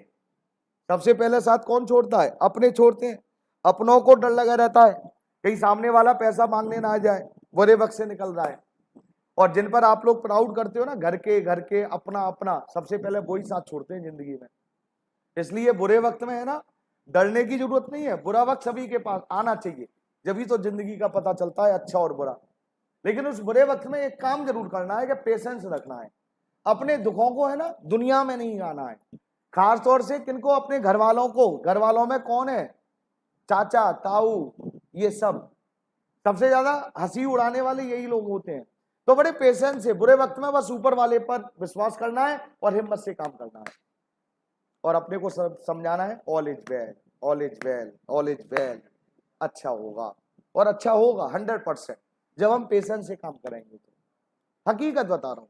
सबसे पहले साथ कौन छोड़ता है? अपने छोड़ते हैं। अपनों को डर लगा रहता है कहीं सामने वाला पैसा मांगने ना आ जाए, बुरे वक्त से निकल रहा है। और जिन पर आप लोग प्राउड करते हो ना, घर के अपना अपना, सबसे पहले वही साथ छोड़ते हैं जिंदगी में। इसलिए बुरे वक्त में है ना, डरने की जरूरत नहीं है, बुरा वक्त सभी के पास आना चाहिए, जब तो जिंदगी का पता चलता है अच्छा और बुरा। लेकिन उस बुरे वक्त में एक काम जरूर करना है कि पेशेंस रखना है। अपने दुखों को है ना दुनिया में नहीं आना है, खास तौर से किनको? अपने घर वालों को। घर वालों में कौन है? चाचा ताऊ, ये सब सबसे ज्यादा हंसी उड़ाने वाले यही लोग होते हैं। तो बड़े पेशेंस से बुरे वक्त में बस ऊपर वाले पर विश्वास करना है और हिम्मत से काम करना है, और अपने को समझाना है all is well, all is well, all is well, अच्छा होगा, और अच्छा होगा 100% जब हम पेशेंस से काम करेंगे। तो हकीकत बता रहा हूं,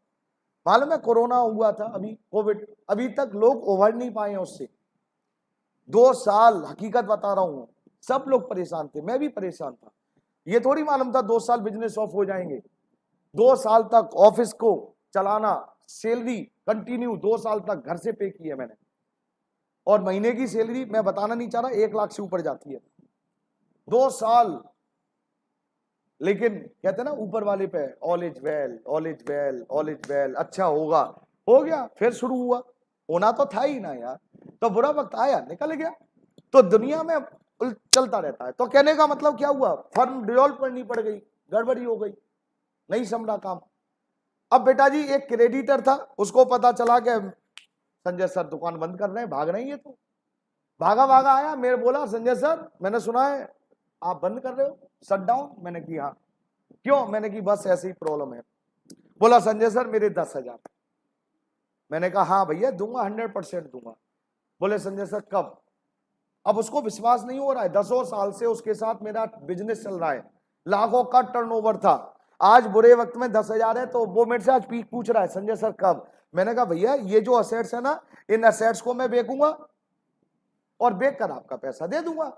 मालूम है कोरोना हुआ था, अभी कोविड, अभी तक लोग उभर नहीं पाए हैं उससे। 2 साल, हकीकत बता रहा हूं, सब लोग परेशान थे, मैं भी परेशान था। ये थोड़ी मालूम था 2 साल बिजनेस ऑफ हो जाएंगे। 2 साल तक ऑफिस को चलाना, सैलरी कंटिन्यू 2 साल तक घर से पे की है मैंने, और महीने की सैलरी मैं बताना नहीं चाह रहा 1 लाख से ऊपर जाती है। 2 साल। लेकिन कहते ना ऊपर वाले पे all is well, all is well, all is well, अच्छा होगा, हो गया। फिर शुरू हुआ, होना तो था ही ना यार। तो बुरा वक्त आया, निकल गया। तो दुनिया में चलता रहता है। तो कहने का मतलब क्या हुआ, फर्म डिसॉल्व करनी पड़ गई, गड़बड़ी हो गई, नहीं समझा काम। अब बेटा जी एक क्रेडिटर था, उसको पता चला कि संजय सर दुकान बंद कर रहे हैं, भाग रहे हैं ये, तो भागा भागा आया, मेरे बोला संजय सर मैंने सुना है आप बंद कर रहे हो, शट डाउन। मैंने की हाँ। क्यों? मैंने की बस ऐसी प्रॉब्लम है। बोला संजय सर मेरे 10,000। मैंने कहा हाँ भैया दूंगा, 100% दूंगा। बोले संजय सर कब? अब उसको विश्वास नहीं हो रहा है, 10 साल से उसके साथ मेरा बिजनेस चल रहा है, लाखों का टर्नओवर था, आज बुरे वक्त में 10,000 है। तो वो मेरे से आज पूछ रहा है संजय सर कब? मैंने कहा भैया ये जो असेट्स है ना, इन असेट्स को मैं बेचूंगा और बेच कर आपका पैसा दे दूंगा।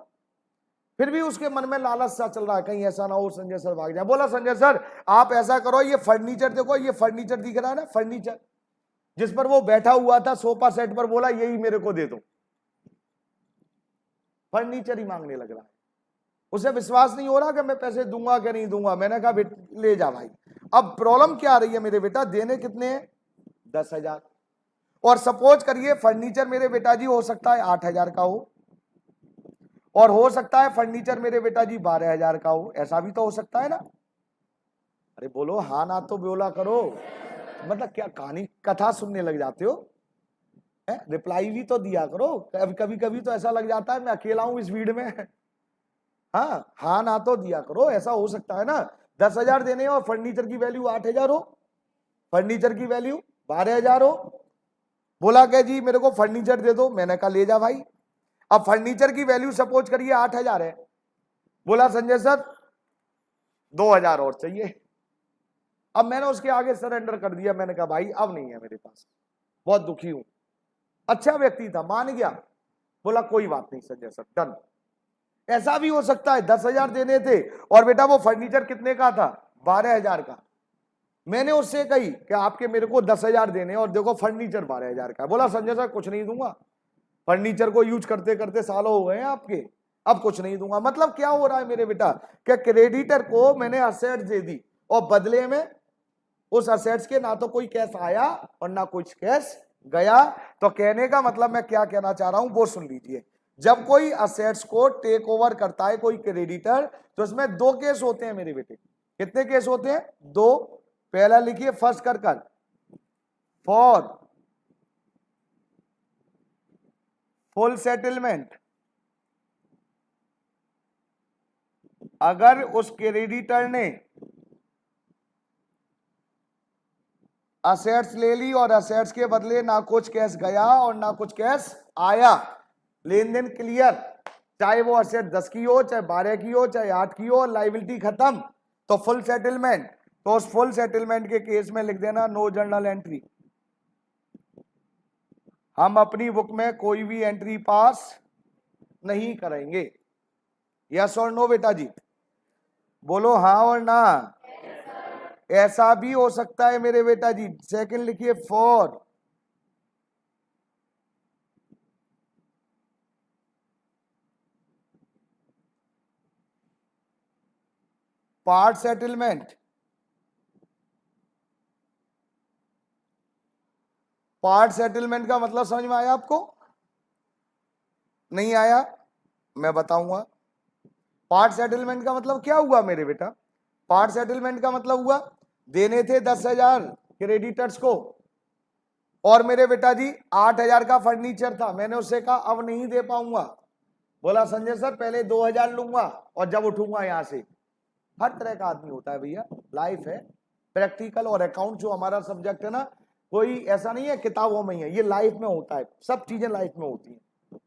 फिर भी उसके मन में लालच सा चल रहा है, कहीं ऐसा ना हो संजय सर भाग जाए। बोला संजय सर आप ऐसा करो, ये फर्नीचर देखो, ये फर्नीचर दिख रहा है ना, फर्नीचर जिस पर वो बैठा हुआ था सोफा सेट पर, बोला यही मेरे को दे दो। फर्नीचर ही मांगने लग रहा है, उसे विश्वास नहीं हो रहा कि मैं पैसे दूंगा कि नहीं दूंगा। मैंने कहा ले जा भाई। अब प्रॉब्लम क्या आ रही है मेरे बेटा, देने कितने हैं? 10,000। और सपोज करिए फर्नीचर मेरे बेटा जी हो सकता है 8,000 का हो, और हो सकता है फर्नीचर मेरे बेटा जी 12,000 का हो, ऐसा भी तो हो सकता है ना। अरे बोलो हाँ ना तो बोला करो, मतलब क्या कहानी कथा सुनने लग जाते हो, रिप्लाई भी तो दिया करो। कभी कभी तो ऐसा लग जाता है मैं अकेला हूं इस भीड़ में। हाँ हाँ ना तो दिया करो, ऐसा हो सकता है ना। 10,000 देने और फर्नीचर की वैल्यू 8,000 हो, फर्नीचर की वैल्यू 12,000 हो। बोला कि जी मेरे को फर्नीचर दे दो, मैंने कहा ले जा भाई। अब फर्नीचर की वैल्यू सपोज करिए 8,000 है। बोला संजय सर 2,000 और चाहिए। अब मैंने उसके आगे सरेंडर कर दिया, मैंने कहा भाई अब नहीं है मेरे पास, बहुत दुखी हूं। अच्छा व्यक्ति था, मान गया। बोला कोई बात नहीं संजय सर, डन। ऐसा भी हो सकता है 10,000 देने थे और बेटा वो फर्नीचर कितने का था? 12,000 का। मैंने उससे कही कि आपके मेरे को 10,000 देने और देखो फर्नीचर 12,000 का। बोला संजय सर कुछ नहीं दूंगा, फर्नीचर को यूज करते करते सालों हो गए हैं आपके, अब कुछ नहीं दूंगा। मतलब क्या हो रहा है मेरे बेटा, कि क्रेडिटर को मैंने असेट्स दे दी और बदले में उस असेट्स के ना तो कोई कैश आया और ना कुछ कैश गया। तो कहने का मतलब मैं क्या कहना चाह रहा हूं वो सुन लीजिए। जब कोई असेट्स को टेक ओवर करता है कोई क्रेडिटर, तो इसमें दो केस होते हैं मेरे बेटे। कितने केस होते हैं? दो। पहला लिखिए फर्स्ट कर फॉर फुल सेटलमेंट, अगर उस क्रेडिटर ने असेट्स ले ली और असेट्स के बदले ना कुछ कैश गया और ना कुछ कैश आया, लेन देन क्लियर, चाहे वो असेट 10 की हो, चाहे 12 की हो, चाहे 8 की हो, लाइबिलिटी खत्म, तो फुल सेटलमेंट। तो उस फुल सेटलमेंट के केस में लिख देना नो जर्नल एंट्री। हम अपनी बुक में कोई भी एंट्री पास नहीं करेंगे। यस और नो बेटा जी? बोलो हाँ और ना। ऐसा भी हो सकता है मेरे बेटा जी। सेकंड लिखिए for part settlement. Part settlement का मतलब समझ में आया आपको? नहीं आया? मैं बताऊंगा। पार्ट सेटलमेंट का मतलब क्या हुआ मेरे बेटा? पार्ट सेटलमेंट का मतलब हुआ देने थे 10,000 क्रेडिटर्स को, और मेरे बेटा जी 8,000 का फर्नीचर था। मैंने उससे कहा अब नहीं दे पाऊंगा। बोला संजय सर पहले 2,000 लूंगा और जब उठूंगा यहां से। हर तरह का आदमी होता है भैया, लाइफ है प्रैक्टिकल। और अकाउंट जो हमारा सब्जेक्ट है ना, कोई ऐसा नहीं है किताबों में ही है, ये लाइफ में होता है, सब चीजें लाइफ में होती हैं।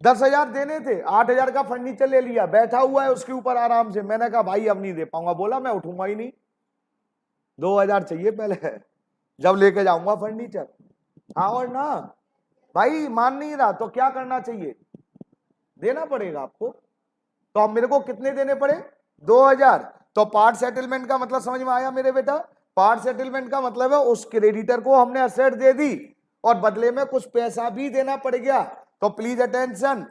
10,000 देने थे, 8,000 का फर्नीचर ले लिया, बैठा हुआ है उसके ऊपर आराम से। मैंने कहा भाई अब नहीं दे पाऊंगा। बोला मैं उठूंगा ही नहीं, 2,000 चाहिए पहले, जब लेके जाऊंगा फर्नीचर। हाँ और ना? भाई मान नहीं रहा तो क्या करना चाहिए? देना पड़ेगा आपको। तो अब मेरे को कितने देने पड़े? 2,000। तो पार्ट सेटलमेंट का मतलब समझ में आया मेरे बेटा? पार्ट सेटलमेंट का मतलब है उस क्रेडिटर को हमने असेट दे दी और बदले में कुछ पैसा भी देना पड़ गया। तो प्लीज अटेंशन,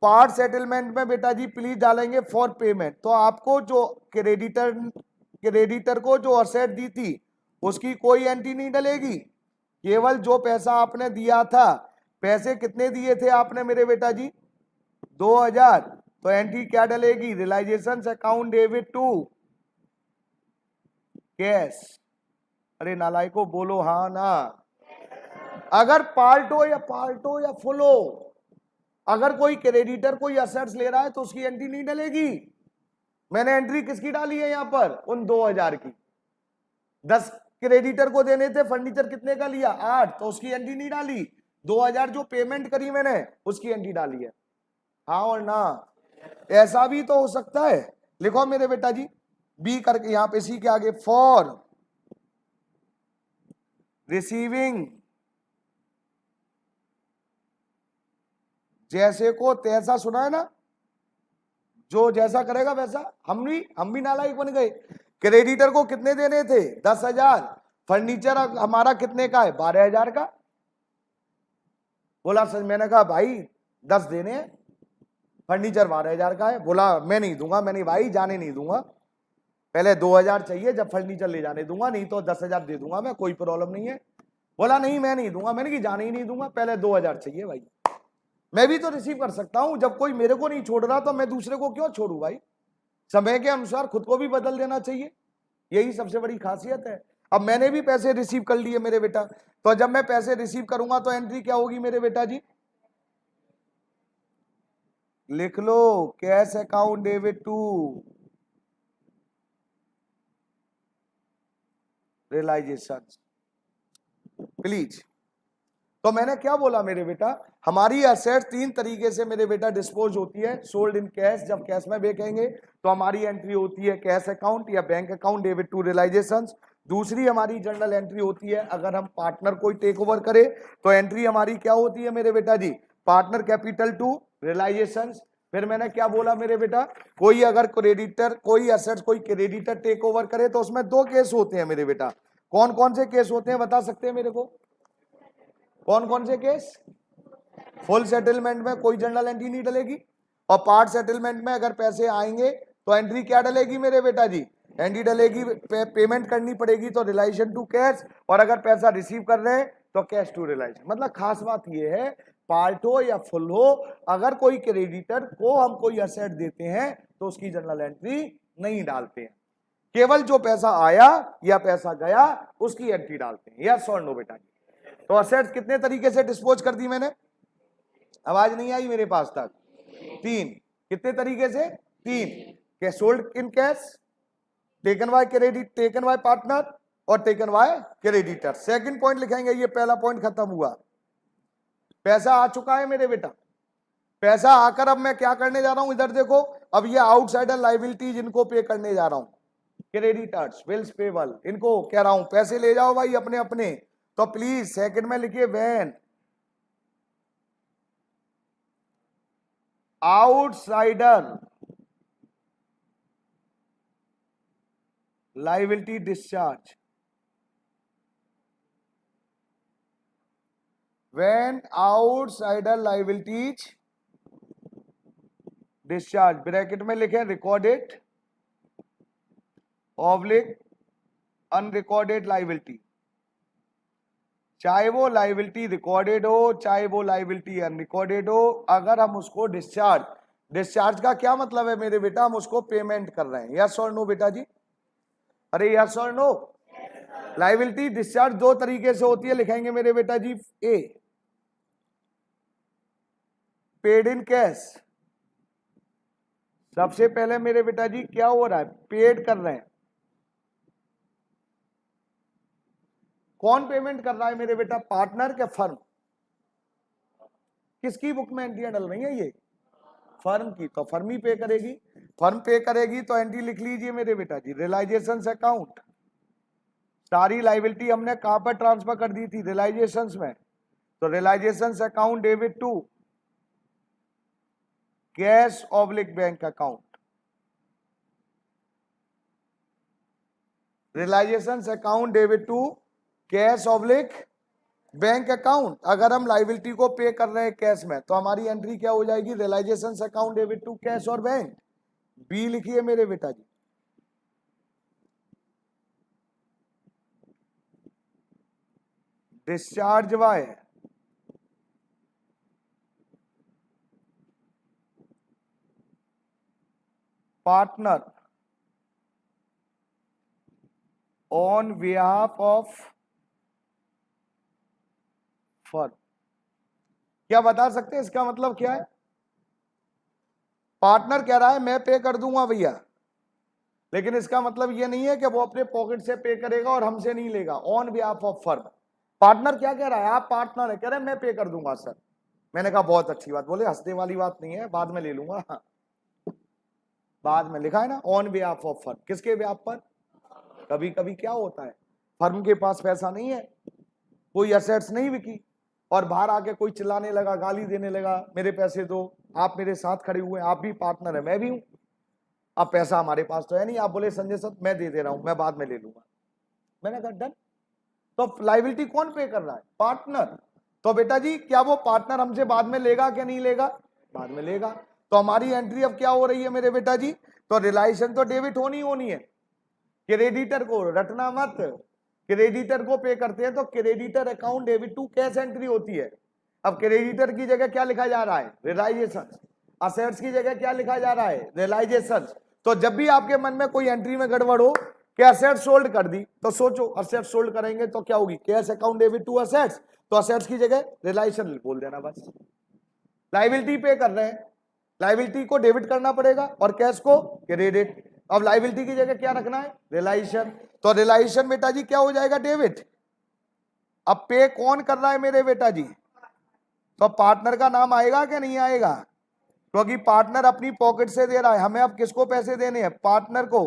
पार्ट सेटलमेंट में बेटा जी प्लीज डालेंगे फॉर पेमेंट। तो आपको जो क्रेडिटर को जो असेट दी थी उसकी कोई एंट्री नहीं डलेगी, केवल जो पैसा आपने दिया था। पैसे कितने दिए थे आपने मेरे बेटा जी? 2,000। तो एंट्री क्या डलेगी? Realisation account debit to cash. अरे नालायको बोलो हाँ ना। अगर पार्ट हो या फुल हो, अगर कोई क्रेडिटर कोई असेट्स ले रहा है तो उसकी एंट्री नहीं डलेगी। मैंने एंट्री किसकी डाली है यहां पर? उन 2,000 की। 10 क्रेडिटर को देने थे, फर्नीचर कितने का लिया? 8, तो उसकी एंट्री नहीं डाली। 2,000 जो पेमेंट करी मैंने उसकी एंट्री डाली है। हाँ और ना? ऐसा भी तो हो सकता है। लिखो मेरे बेटा जी बी करके यहां पे सी के आगे फॉर रिसीविंग जैसे को तैसा, सुना है ना? जो जैसा करेगा वैसा। हम भी नालायक बन गए। क्रेडिटर को कितने देने थे? 10,000। फर्नीचर हमारा कितने का है? 12,000 का। बोला सर, मैंने कहा भाई 10 देने हैं, फर्नीचर 12,000 का है। बोला मैं नहीं दूंगा। मैंने भाई जाने नहीं दूंगा, पहले 2,000 चाहिए, जब फर्नीचर ले जाने दूंगा, नहीं तो 10,000 दे दूंगा मैं, कोई प्रॉब्लम नहीं है। बोला नहीं मैं नहीं दूंगा। मैंने कि जाने ही नहीं दूंगा, पहले 2,000 चाहिए भाई। मैं भी तो रिसीव कर सकता हूं, जब कोई मेरे को नहीं छोड़ रहा तो मैं दूसरे को क्यों छोड़ू भाई? समय के अनुसार खुद को भी बदल देना चाहिए, यही सबसे बड़ी खासियत है। अब मैंने भी पैसे रिसीव कर लिए मेरे बेटा, तो जब मैं पैसे रिसीव करूंगा तो एंट्री क्या होगी मेरे बेटा जी? लिख लो, cash account debit to realisation, please. तो मैंने क्या बोला मेरे बेटा, हमारी एसेट 3 तरीके से मेरे बेटा डिस्पोज होती है। सोल्ड इन कैश, जब कैश में बेचेंगे तो हमारी एंट्री होती है कैश अकाउंट या bank account debit to realisation. दूसरी हमारी जनरल एंट्री होती है, अगर हम पार्टनर कोई टेक ओवर करे तो एंट्री हमारी क्या होती है मेरे बेटा जी? Partner capital to realisation. फिर मैंने क्या बोला मेरे बेटा, कोई अगर क्रेडिटर कोई एसेट कोई क्रेडिटर टेक ओवर करे तो उसमें 2 केस होते हैं मेरे बेटा। कौन कौन से केस होते हैं बता सकते हैं मेरे को? कौन कौन से केस? फुल सेटलमेंट में कोई जनरल एंट्री नहीं डलेगी, और पार्ट सेटलमेंट में अगर पैसे आएंगे तो एंट्री क्या डलेगी मेरे बेटा जी? एंट्री डलेगी, पेमेंट करनी पड़ेगी तो रिलाइजेशन टू कैश, और अगर पैसा रिसीव कर रहे हैं तो कैश टू रिलाइजेशन। मतलब खास बात यह है, पार्ट हो या फुल हो, अगर कोई क्रेडिटर को हम कोई एसेट देते हैं तो उसकी जनरल एंट्री नहीं डालते हैं, केवल जो पैसा आया या पैसा गया उसकी एंट्री डालते हैं। यस और नो बेटा जी? तो असेट्स कितने तरीके से डिस्पोज कर दी मैंने? आवाज नहीं आई मेरे पास तक? 3। कितने तरीके से? 3। Sold in cash, taken by credit, taken by partner, और taken by creditor. Second point लिखेंगे, ये पहला पॉइंट खत्म हुआ। पैसा आ चुका है मेरे बेटा, पैसा आकर अब मैं क्या करने जा रहा हूं? इधर देखो, अब ये आउटसाइडर लायबिलिटीज इनको पे करने जा रहा हूं, क्रेडिटर्स बिल्स पेबल, इनको कह रहा हूं पैसे ले जाओ भाई अपने अपने। तो प्लीज सेकंड में लिखिए, when outsider liability discharge, when outsider liabilities discharge, bracket में लिखे रिकॉर्डेड ऑब्लिक अनरिकॉर्डेड लायबिलिटी, चाहे वो लायबिलिटी रिकॉर्डेड हो चाहे वो लायबिलिटी अनरिकॉर्डेड हो, अगर हम उसको डिस्चार्ज, डिस्चार्ज का क्या मतलब है मेरे बेटा? हम उसको पेमेंट कर रहे हैं। यस और नो बेटा जी? अरे यस और नो? लायबिलिटी डिस्चार्ज 2 तरीके से होती है, लिखेंगे मेरे बेटा जी। ए, पेड इन कैश, सबसे पहले मेरे बेटा जी क्या हो रहा है? पेड कर रहे हैं। कौन पेमेंट कर रहा है मेरे बेटा? पार्टनर के फर्म? किसकी बुक में एंट्रियां डल रही है? ये फर्म की, तो फर्म ही पे करेगी। फर्म पे करेगी तो एंट्री लिख लीजिए मेरे बेटा जी, रियलाइजेशन अकाउंट। सारी लायबिलिटी हमने कहां पर ट्रांसफर कर दी थी? रियलाइजेशन में। तो realisation account debit to cash oblique bank account, realisation account debit to cash oblique bank account. अगर हम लायबिलिटी को पे कर रहे हैं कैश में तो हमारी एंट्री क्या हो जाएगी? Realisation account debit to cash और बैंक। बी लिखिए मेरे बेटा जी, discharge by partner on behalf of firm. क्या बता सकते हैं इसका मतलब क्या है? पार्टनर कह रहा है मैं पे कर दूंगा भैया, लेकिन इसका मतलब ये नहीं है कि वो अपने पॉकेट से पे करेगा और हमसे नहीं लेगा। On behalf of firm, partner क्या कह रहा है? आप पार्टनर है, कह रहे हैं मैं पे कर दूंगा सर। मैंने कहा बहुत अच्छी बात। बोले हंसने वाली बात नहीं है, बाद में ले लूंगा। हाँ, बाद में लिखा है ना, ऑन बिहाफ ऑफ फर्म। किसके बिहाफ पर? कभी कभी क्या होता है, फर्म के पास पैसा नहीं है, कोई एसेट्स नहीं बिकी, और बाहर आके कोई चिल्लाने लगा, गाली देने लगा, मेरे पैसे दो, आप मेरे साथ खड़े हुए, आप भी पार्टनर है मैं भी हूं, अब पैसा हमारे पास तो है नहीं, आप बोले संजय सर मैं दे रहा हूं, मैं बाद में ले लूंगा, मैंने कहा डन। तो लाइबिलिटी कौन पे कर रहा है? पार्टनर। तो बेटा जी क्या वो पार्टनर हमसे बाद में लेगा क्या नहीं लेगा? बाद में लेगा। तो हमारी एंट्री अब क्या हो रही है मेरे बेटा जी? तो रिलाइजेशन तो डेबिट होनी है, क्रेडिटर को रटना मत, क्रेडिटर को पे करते हैं तो creditor account debit to cash entry होती है। अब क्रेडिटर की जगह क्या लिखा जा रहा है? रियलाइजेशन। असेट्स की जगह क्या लिखा जा रहा है? रियलाइजेशन। तो जब भी आपके मन में कोई एंट्री में गड़बड़ हो कि असेट सोल्ड कर दी, तो सोचो असेट सोल्ड करेंगे तो क्या होगी? Cash account debit to assets, तो असेट्स की जगह रियलाइजेशन बोल देना बस। लाइबिलिटी पे कर रहे हैं, लाइबिलिटी को डेबिट करना पड़ेगा और कैश को क्रेडिट। अब लाइबिलिटी की जगह क्या रखना है? रियलाइजेशन। तो रियलाइजेशन बेटा जी क्या हो जाएगा? डेबिट। अब पे कौन कर रहा है मेरे बेटा जी? तो पार्टनर का नाम आएगा क्या नहीं आएगा? क्योंकि पार्टनर अपनी पॉकेट से दे रहा है, हमें अब किसको पैसे देने हैं? पार्टनर को।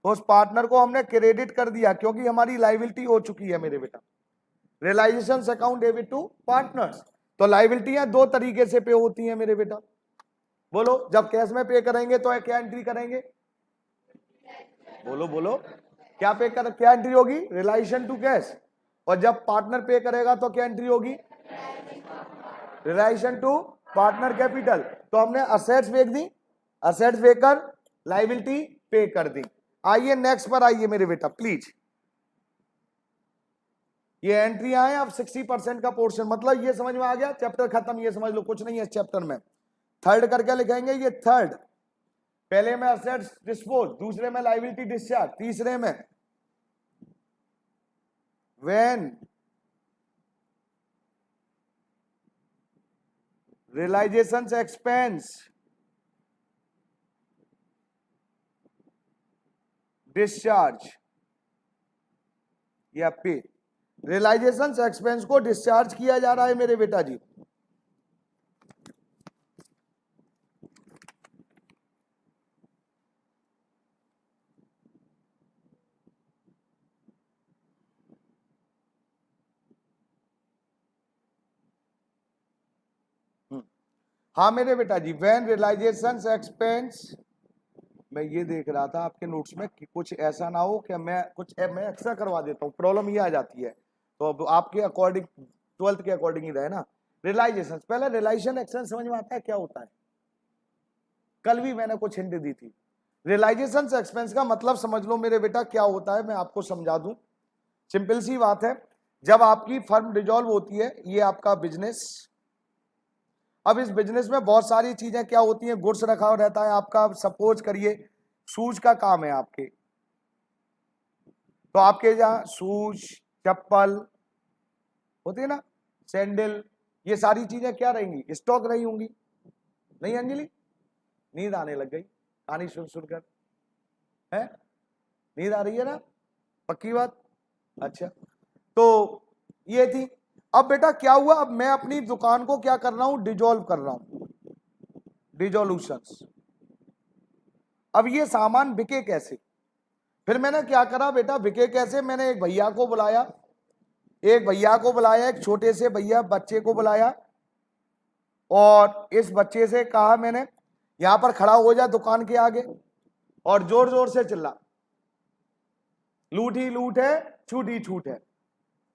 तो उस पार्टनर को हमने क्रेडिट कर दिया क्योंकि हमारी लाइबिलिटी हो चुकी है मेरे बेटा। Realisation account debit to partners. तो लाइबिलिटियां दो तरीके से पे होती हैं मेरे बेटा। बोलो, जब कैश में पे करेंगे तो क्या एंट्री करेंगे? बोलो बोलो, क्या पे कर, क्या एंट्री होगी? Realisation to cash. और जब पार्टनर पे करेगा तो क्या एंट्री होगी? Realisation to partner capital. तो हमने असेट्स फेंक दी, असेट्स फेंकर लाइबिलिटी पे कर दी। आइए नेक्स्ट पर आइए मेरे बेटा प्लीज। ये एंट्रियां हैं। अब 60% का पोर्शन, मतलब ये समझ में आ गया, चैप्टर खत्म, ये समझ लो कुछ नहीं है इस चैप्टर में। थर्ड करके लिखेंगे, ये थर्ड। पहले में असेट्स डिस्पोज, दूसरे में लाइबिलिटी डिस्चार्ज, तीसरे में व्हेन रियलाइजेशन एक्सपेंस डिस्चार्ज या पे। रियलाइजेशन एक्सपेंस को डिस्चार्ज किया जा रहा है मेरे बेटा जी। हाँ मेरे बेटा जी, व्हेन रियलाइजेशन एक्सपेंस। मैं ये देख रहा था आपके नोट्स में कि कुछ ऐसा ना हो कि मैं एक्स्ट्रा करवा देता हूँ, प्रॉब्लम ये आ जाती है। तो अब आपके अकॉर्डिंग 12th के अकॉर्डिंग ही रहे ना। रियलाइजेशन, पहले रियलाइजेशन एक्सपेंस समझ में आता है क्या होता है? कल भी मैंने कुछ हिंट दी थी। रियलाइजेशन एक्सपेंस का मतलब समझ लो मेरे बेटा क्या होता है, मैं आपको समझा दूं। सिंपल सी बात है, जब आपकी फर्म डिसॉल्व होती है, ये आपका बिजनेस, अब इस बिजनेस में बहुत सारी चीजें क्या होती हैं, गुड्स रखा रहता है आपका। सपोज करिए शूज का काम है आपके, तो आपके जहां शूज, चप्पल होती है ना, सैंडल, ये सारी चीजें क्या रहेंगी? स्टॉक रही होंगी। नहीं अंजलि, नींद आने लग गई कहानी सुन सुनकर, है नींद आ रही है ना? पक्की बात? अच्छा, तो ये थी। अब बेटा क्या हुआ, अब मैं अपनी दुकान को क्या कर रहा हूं? डिजोल्व कर रहा हूं, डिजोल्यूशंस। अब ये सामान बिके कैसे? फिर मैंने क्या करा बेटा, बिके कैसे? मैंने एक भैया को बुलाया, एक छोटे से भैया बच्चे को बुलाया, और इस बच्चे से कहा मैंने यहां पर खड़ा हो जा दुकान के आगे, और जोर जोर से चिल्ला, लूट ही लूट है, छूट ही छूट है।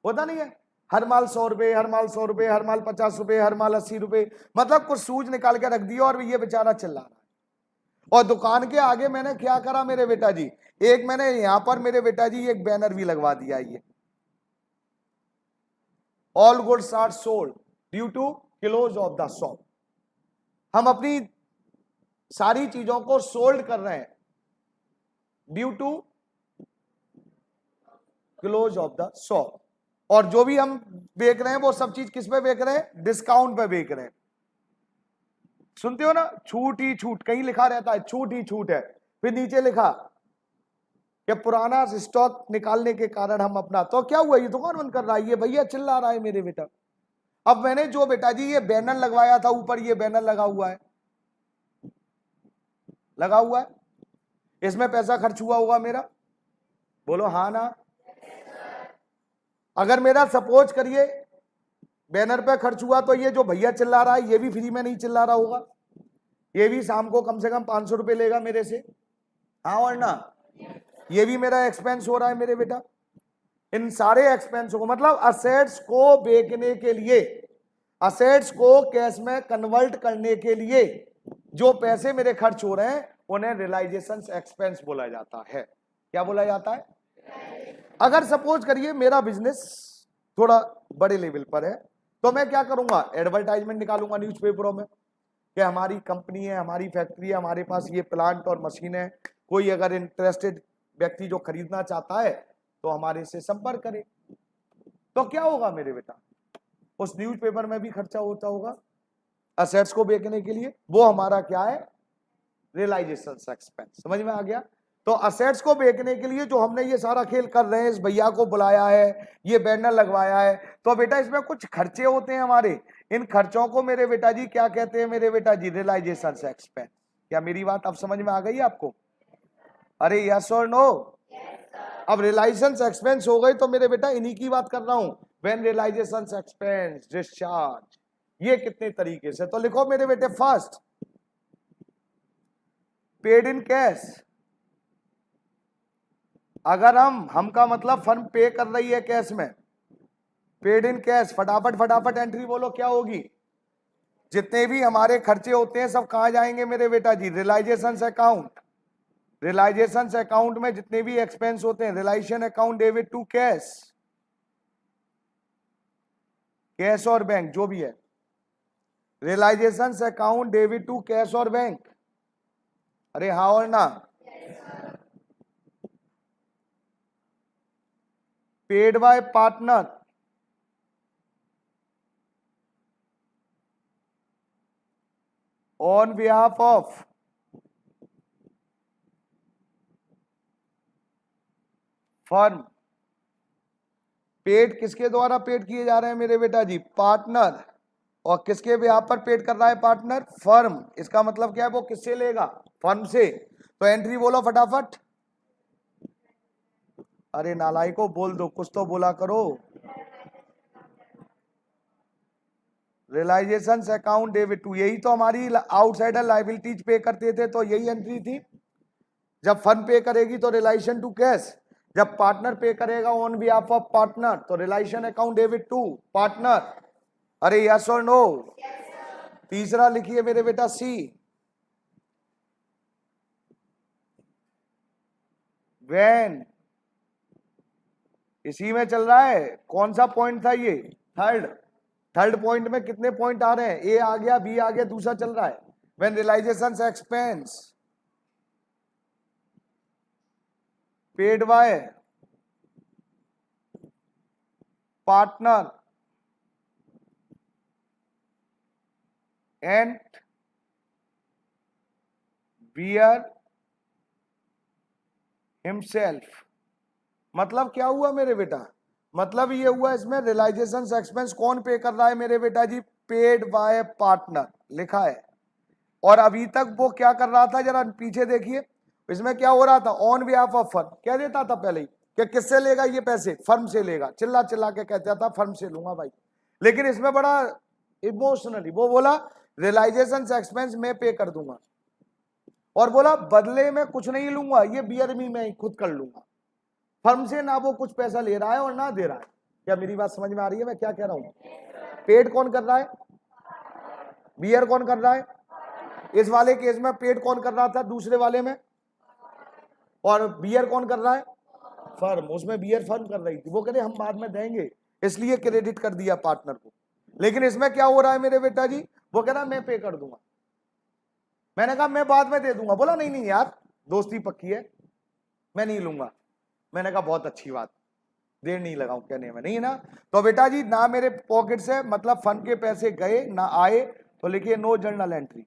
होता नहीं है, हर माल 100 रुपए, हर माल 100 रुपए, हर माल 50 रुपए, हर माल 80 रुपए, मतलब कुछ सूज निकाल के रख दिया और ये बेचारा चिल्ला रहा है। और दुकान के आगे मैंने क्या करा मेरे बेटा जी, एक मैंने यहां पर मेरे बेटा जी एक बैनर भी लगवा दिया, ये all goods are sold due to close of the shop. हम अपनी सारी चीजों को सोल्ड कर रहे हैं due to close of the shop. और जो भी हम बेच रहे हैं वो सब चीज किस पे बेच रहे हैं? डिस्काउंट पे बेच रहे हैं। सुनते हो ना, छूट ही छूट, कहीं लिखा रहता है छूट ही छूट है, फिर नीचे लिखा कि पुराना स्टॉक निकालने के कारण हम अपना। तो क्या हुआ, ये दुकान बंद कर रहा है, ये भैया चिल्ला रहा है मेरे बेटा। अब मैंने जो बेटा जी ये बैनर लगवाया था ऊपर, ये बैनर लगा हुआ है, लगा हुआ है, इसमें पैसा खर्च हुआ होगा मेरा, बोलो हाँ ना। अगर मेरा सपोज करिए बैनर पे खर्च हुआ, तो ये जो भैया चिल्ला रहा है ये भी फ्री में नहीं चिल्ला रहा होगा, ये भी शाम को कम से कम 500 रुपए लेगा मेरे से, हाँ और ना, ये भी मेरा एक्सपेंस हो रहा है मेरे बेटा। इन सारे एक्सपेंस को मतलब असेट्स को बेचने के लिए, असेट्स को कैश में कन्वर्ट करने के लिए जो पैसे मेरे खर्च हो रहे हैं उन्हें रियलाइजेशन एक्सपेंस बोला जाता है। क्या बोला जाता है? अगर सपोज करिए मेरा बिजनेस थोड़ा बड़े लेवल पर है तो मैं क्या करूंगा, एडवर्टाइजमेंट निकालूंगा न्यूज़पेपरों में कि हमारी कंपनी है, हमारी फैक्ट्री है, हमारे पास ये प्लांट और मशीन है, कोई अगर इंटरेस्टेड व्यक्ति जो खरीदना चाहता है तो हमारे से संपर्क करे। तो क्या होगा मेरे बेटा, उस न्यूज़पेपर में भी खर्चा होता होगा असेट्स को बेचने के लिए, वो हमारा क्या है, रियलाइजेशन एक्सपेंस। समझ में आ गया? तो असेट्स को बेचने के लिए जो हमने ये सारा खेल कर रहे हैं, इस भैया को बुलाया है, ये बैनर लगवाया है, तो बेटा इसमें कुछ खर्चे होते हैं हमारे। इन खर्चों को मेरे बेटा जी क्या कहते हैं मेरे बेटा जी, रियलाइजेशन एक्सपेंस। क्या मेरी बात अब समझ में आ गई आपको? अरे यस और नो? अब रियलाइजेशन एक्सपेंस हो गई तो मेरे बेटा इन्हीं की बात कर रहा हूं, व्हेन रियलाइजेशन एक्सपेंस डिस्चार्ज। ये कितने तरीके से, तो लिखो मेरे बेटे, फर्स्ट पेड इन कैश। अगर हम का मतलब फर्म पे कर रही है कैश में, पेड इन कैश, फटाफट फटाफट एंट्री बोलो क्या होगी। जितने भी हमारे खर्चे होते हैं सब कहां जाएंगे मेरे बेटा जी, रियलाइजेशन अकाउंट। रियलाइजेशन अकाउंट में जितने भी एक्सपेंस होते हैं, realisation account debit to cash, cash और बैंक जो भी है, realisation account debit to cash और बैंक। अरे हाँ और ना? Paid by partner on behalf of firm. Paid किसके द्वारा पेड किए जा रहे हैं मेरे बेटा जी, पार्टनर। और किसके बिहाफ पर पेड कर रहा है पार्टनर, फर्म। इसका मतलब क्या है, वो किससे लेगा, फर्म से। तो एंट्री बोलो फटाफट। अरे नालायको बोल दो, कुछ तो बोला करो। रियलाइजेशन अकाउंट डेबिट टू, यही तो हमारी आउटसाइडर लायबिलिटीज पे करते थे, तो यही एंट्री थी। जब फर्म पे करेगी तो रिलेशन टू कैश, जब पार्टनर पे करेगा ऑन बिहाफ ऑफ पार्टनर तो relation account debit to partner. अरे यस और नो? तीसरा लिखिए मेरे बेटा, सी, व्हेन। इसी में चल रहा है, कौन सा पॉइंट था ये, थर्ड। थर्ड पॉइंट में कितने पॉइंट आ रहे हैं, ए आ गया, बी आ गया, दूसरा चल रहा है, when realisation expense paid by partner and bear himself. मतलब क्या हुआ मेरे बेटा, मतलब ये हुआ इसमें रियलाइजेशन एक्सपेंस कौन पे कर रहा है मेरे बेटा जी, पेड बाय पार्टनर लिखा है। और अभी तक वो क्या कर रहा था, जरा पीछे देखिए, इसमें क्या हो रहा था, ऑन बिहाफ ऑफ फर्म कह देता था पहले ही कि किससे लेगा ये पैसे, फर्म से लेगा, चिल्ला चिल्ला के कहता था फर्म से लूंगा भाई। लेकिन इसमें बड़ा इमोशनली वो बोला रियलाइजेशन एक्सपेंस मैं पे कर दूंगा, और बोला बदले में कुछ नहीं लूंगा, ये बीआरबी मैं खुद कर लूंगा। फर्म से ना वो कुछ पैसा ले रहा है और ना दे रहा है। क्या मेरी बात समझ में आ रही है मैं क्या कह रहा हूं? पेड कौन कर रहा है, बियर कौन कर रहा है, इस वाले केस में पेड कौन कर रहा था दूसरे वाले में, और बियर कौन कर रहा है, फर्म। उसमें बियर फर्म कर रही थी, वो कह रहे हम बाद में देंगे, इसलिए क्रेडिट कर दिया पार्टनर को। लेकिन इसमें क्या हो रहा है मेरे बेटा जी, वो कह रहा मैं पे कर दूंगा। मैंने कहा मैं बाद में दे दूंगा, बोला नहीं नहीं यार दोस्ती पक्की है, मैं नहीं लूंगा। मैंने कहा बहुत अच्छी बात, देर नहीं लगाऊं कहने में, नहीं है ना। तो बेटा जी ना मेरे पॉकेट से मतलब फंड के पैसे गए ना आए, तो लिखिए नो जर्नल एंट्री।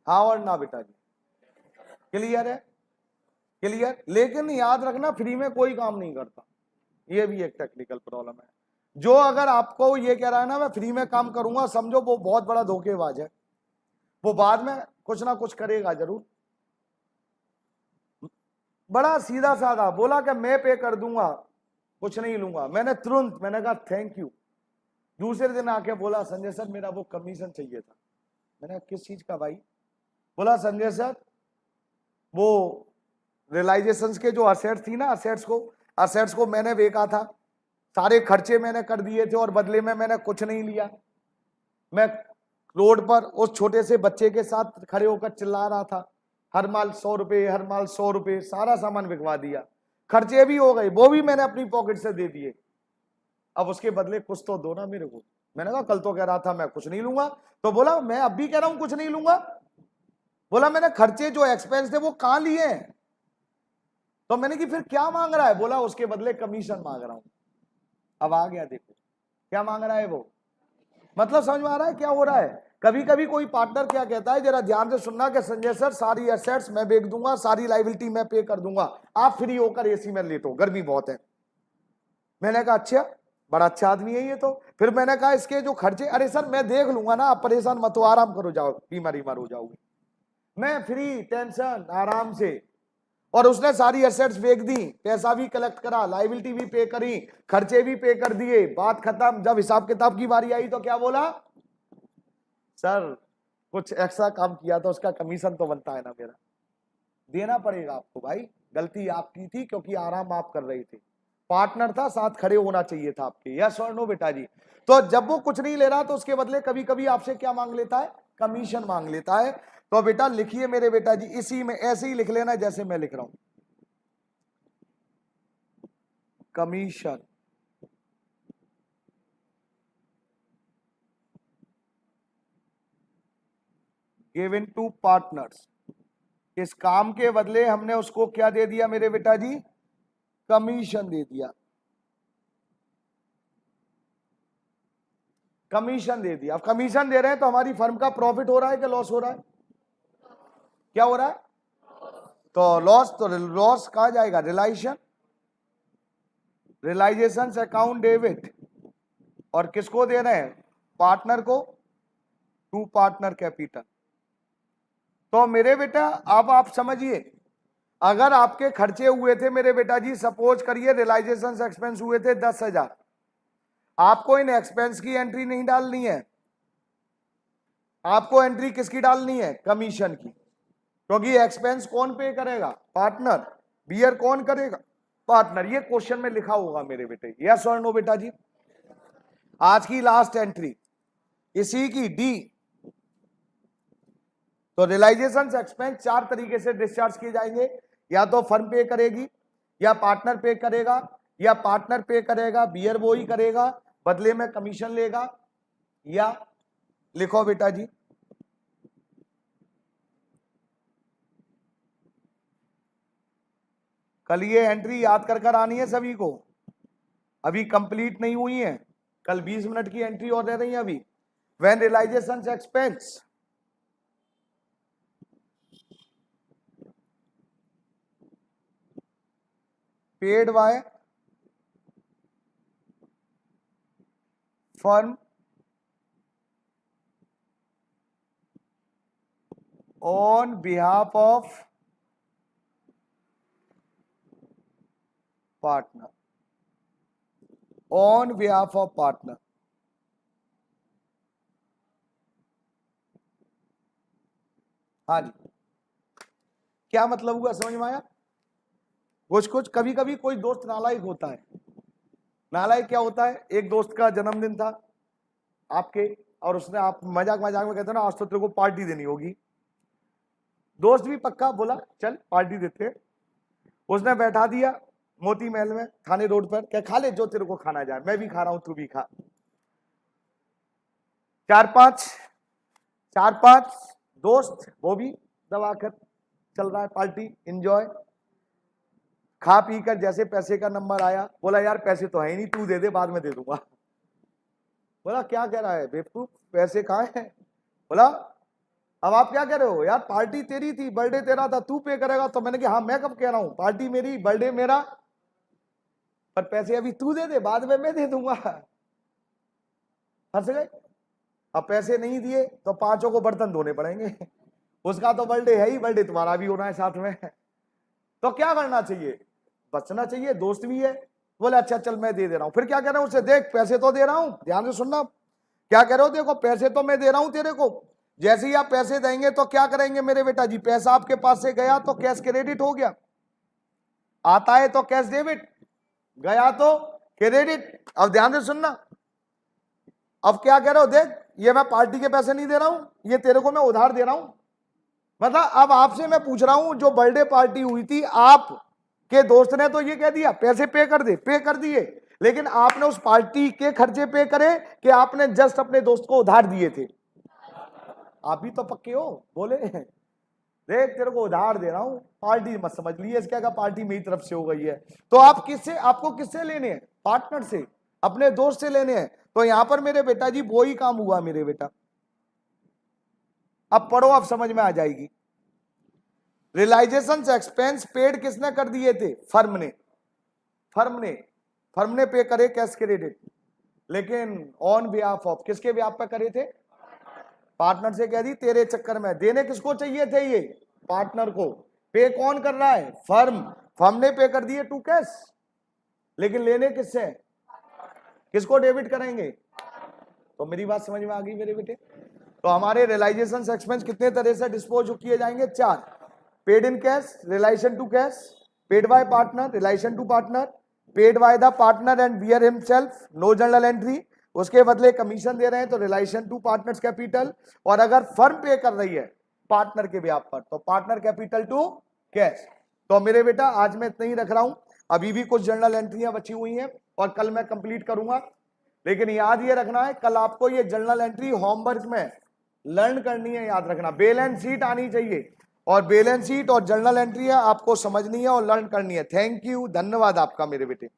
हाँ और ना बेटा जी, क्लियर है, क्लियर। लेकिन याद रखना फ्री में कोई काम नहीं करता, ये भी एक टेक्निकल प्रॉब्लम है। जो अगर आपको ये कह रहा है ना मैं फ्री में काम करूंगा, समझो वो बहुत बड़ा धोखेबाज है, वो बाद में कुछ ना कुछ करेगा जरूर। बड़ा सीधा साधा बोला कि मैं पे कर दूंगा, कुछ नहीं लूंगा। मैंने कहा थैंक यू। दूसरे दिन आके बोला संजय सर मेरा वो कमीशन चाहिए था। मैंने कहा किस चीज का भाई? बोला संजय सर वो रियलाइजेशंस के जो असेट्स थी ना, असेट्स को मैंने बेचा था, सारे खर्चे मैंने कर दिए थे और बदले में मैंने कुछ नहीं लिया। मैं रोड पर उस छोटे से बच्चे के साथ खड़े होकर चिल्ला रहा था, हर माल 100 रुपए, हर माल 100 रुपए, सारा सामान बिकवा दिया, खर्चे भी हो गए, वो भी मैंने अपनी पॉकेट से दे दिए। अब उसके बदले कुछ तो दो ना मेरे को। मैंने कहा कल तो कह रहा था मैं कुछ नहीं लूंगा। तो बोला मैं अब भी कह रहा हूं कुछ नहीं लूंगा। बोला मैंने खर्चे जो एक्सपेंस थे वो कहां लिए हैं? तो मैंने कि फिर क्या मांग रहा है? बोला उसके बदले कमीशन मांग रहा हूं। अब आ गया, देखो क्या मांग रहा है वो। मतलब समझ में आ रहा है क्या हो रहा है? कभी कभी कोई पार्टनर क्या कहता है, जरा ध्यान से सुनना, कि संजय सर सारी एसेट्स मैं बेच दूंगा, सारी लायबिलिटी मैं पे कर दूंगा, आप फ्री होकर एसी में लेटो, गर्मी बहुत है। मैंने कहा अच्छा, बड़ा अच्छा आदमी है ये तो। फिर मैंने कहा इसके जो खर्चे, अरे सर मैं देख लूंगा ना, आप परेशान मत हो, आराम करो, जाओ बीमारी मर हो जाओगे, मैं फ्री, टेंशन आराम से। और उसने सारी एसेट्स बेच दी, पैसा भी कलेक्ट करा, लायबिलिटी भी पे करी, खर्चे भी पे कर दिए, बात खत्म। जब हिसाब किताब की बारी आई तो क्या बोला, सर कुछ एक्स्ट्रा काम किया तो उसका कमीशन तो बनता है ना मेरा, देना पड़ेगा आपको भाई, गलती आपकी थी क्योंकि आराम आप कर रहे थे, पार्टनर था साथ खड़े होना चाहिए था आपके। यस और नो बेटा जी? तो जब वो कुछ नहीं ले रहा तो उसके बदले कभी कभी आपसे क्या मांग लेता है, कमीशन मांग लेता है। तो बेटा लिखिए मेरे बेटा जी, इसी में ऐसे ही लिख लेना जैसे मैं लिख रहा हूं, कमीशन गिवन टू पार्टनर्स। इस काम के बदले हमने उसको क्या दे दिया मेरे बेटा जी, कमीशन दे दिया, कमीशन दे दिया। अब कमीशन दे रहे हैं तो हमारी फर्म का प्रॉफिट हो रहा है कि लॉस हो रहा है? क्या हो रहा है? तो लॉस कहा जाएगा, रियलाइजेशन अकाउंट डेबिट। और किसको दे रहे हैं, पार्टनर को, टू पार्टनर कैपिटल। तो मेरे बेटा अब आप समझिए, अगर आपके खर्चे हुए थे मेरे बेटा जी, सपोज करिए रियलाइजेशन एक्सपेंस हुए थे 10,000, आपको इन एक्सपेंस की एंट्री नहीं डालनी है, आपको एंट्री किसकी डालनी है, कमीशन की। क्योंकि एक्सपेंस कौन पे करेगा, पार्टनर। बियर कौन करेगा, पार्टनर। ये क्वेश्चन में लिखा होगा मेरे बेटे, यस और नो बेटा जी? आज की लास्ट एंट्री इसी की डी। तो रियलाइजेशन एक्सपेंस 4 तरीके से डिस्चार्ज किए जाएंगे, या तो फर्म पे करेगी, या पार्टनर पे करेगा, या पार्टनर पे करेगा, बियर वो ही करेगा, बदले में कमीशन लेगा, या लिखो बेटा जी, कल ये एंट्री याद कर आनी है सभी को, अभी कंप्लीट नहीं हुई है, कल 20 मिनट की एंट्री और रह रही है अभी। When realisation expense paid by firm on behalf of partner, on behalf of partner. हाँ जी, क्या मतलब हुआ, समझ में आया? कुछ कुछ कभी कभी कोई दोस्त नालायक होता है। नालायक क्या होता है, एक दोस्त का जन्मदिन था आपके, और उसने, आप मजाक मजाक में कहते हो ना आज तो तेरे को पार्टी देनी होगी, दोस्त भी पक्का बोला चल पार्टी देते हैं। उसने बैठा दिया मोती महल में, थाने रोड पर, क्या खा ले जो तेरे को खाना जाए, मैं भी खा रहा हूं तू भी खा। चार पांच दोस्त, वो भी दबाकर चल रहा है पार्टी, एंजॉय। खा पी कर जैसे पैसे का नंबर आया, बोला यार पैसे तो है ही नहीं, तू दे दे बाद में दे दूंगा। बोला क्या कह रहा है बेवकूफ, पैसे कहाँ है? बोला अब आप क्या कह रहे हो यार, पार्टी तेरी थी, बर्थडे तेरा था, तू पे करेगा। तो मैंने कहा हाँ मैं कब कह रहा हूं, पार्टी मेरी, बर्थडे मेरा, पर पैसे अभी तू दे दे, बाद में मैं दे दूंगा। हंस गए। अब पैसे नहीं दिए तो पांचों को बर्तन धोने पड़ेंगे। उसका तो बर्थडे है ही, बर्थडे तुम्हारा भी होना है साथ में। तो क्या करना चाहिए, बचना चाहिए, दोस्त भी है। बोले अच्छा चल मैं दे रहा हूं। फिर क्या कह रहा हूं उसे, देख पैसे तो दे रहा हूं, ध्यान से सुनना, क्या कह रहे हो, देखो पैसे तो मैं दे रहा हूं तेरे को, जैसे ही आप पैसे देंगे तो क्या करेंगे मेरे बेटा जी, पैसा आपके पास से गया तो कैश क्रेडिट हो गया, आता है तो कैश डेबिट, गया तो क्रेडिट। अब ध्यान से सुनना, अब क्या कह रहे हो, देख ये मैं पार्टी के पैसे नहीं दे रहा हूं, ये तेरे को मैं उधार दे रहा हूं। मतलब अब आपसे मैं पूछ रहा हूं, जो बर्थडे पार्टी हुई थी आप के दोस्त ने तो ये कह दिया पैसे पे कर दे, पे कर दिए, लेकिन आपने उस पार्टी के खर्चे पे करे कि आपने जस्ट अपने दोस्त को उधार दिए थे? आप भी तो पक्के हो, बोले देख तेरे को उधार दे रहा हूं, पार्टी मत समझ लिए, इसके अगर पार्टी मेरी तरफ से हो गई है। तो आप किससे, आपको किससे लेने हैं, पार्टनर से, अपने दोस्त से लेने हैं। तो यहां पर मेरे बेटा जी वो ही काम हुआ मेरे बेटा। अब पढ़ो, अब समझ में आ जाएगी। रियलाइजेशन एक्सपेंस पेड किसने कर दिए थे, फर्म ने, फर्म ने पे करे कैश क्रेडिट, लेकिन ऑन बिहाफ ऑफ, किसके बिहाफ पे करे थे, पार्टनर से कह दी तेरे चक्कर में, देने किसको चाहिए थे ये, पार्टनर को, पे कौन कर रहा है, फर्म ने पे कर दिए टू कैश, लेकिन लेने किससे, किसको डेबिट करेंगे। तो मेरी बात समझ में आ गई मेरे बेटे। तो हमारे रियलाइजेशन एक्सपेंस कितने तरह से डिस्पोज किए जाएंगे, 4, paid in cash, relation to cash, paid by partner, relation to partner, paid by the partner and bear himself, no journal entry, उसके बदले कमीशन दे रहे हैं तो रिलेशन टू पार्टनर्स कैपिटल, और अगर फर्म पे कर रही है पार्टनर के ब्याह पर तो पार्टनर कैपिटल टू कैश। तो मेरे बेटा आज मैं इतना ही रख रहा हूं, अभी भी कुछ जर्नल एंट्रियां बची हुई हैं और कल मैं कंप्लीट करूंगा, लेकिन याद ये रखना है कल आपको ये जर्नल एंट्री होमवर्क में लर्न करनी है, याद रखना, बैलेंस शीट आनी चाहिए, और बैलेंस शीट और जर्नल एंट्री आपको समझनी है और लर्न करनी है। थैंक यू, धन्यवाद आपका मेरे बेटे।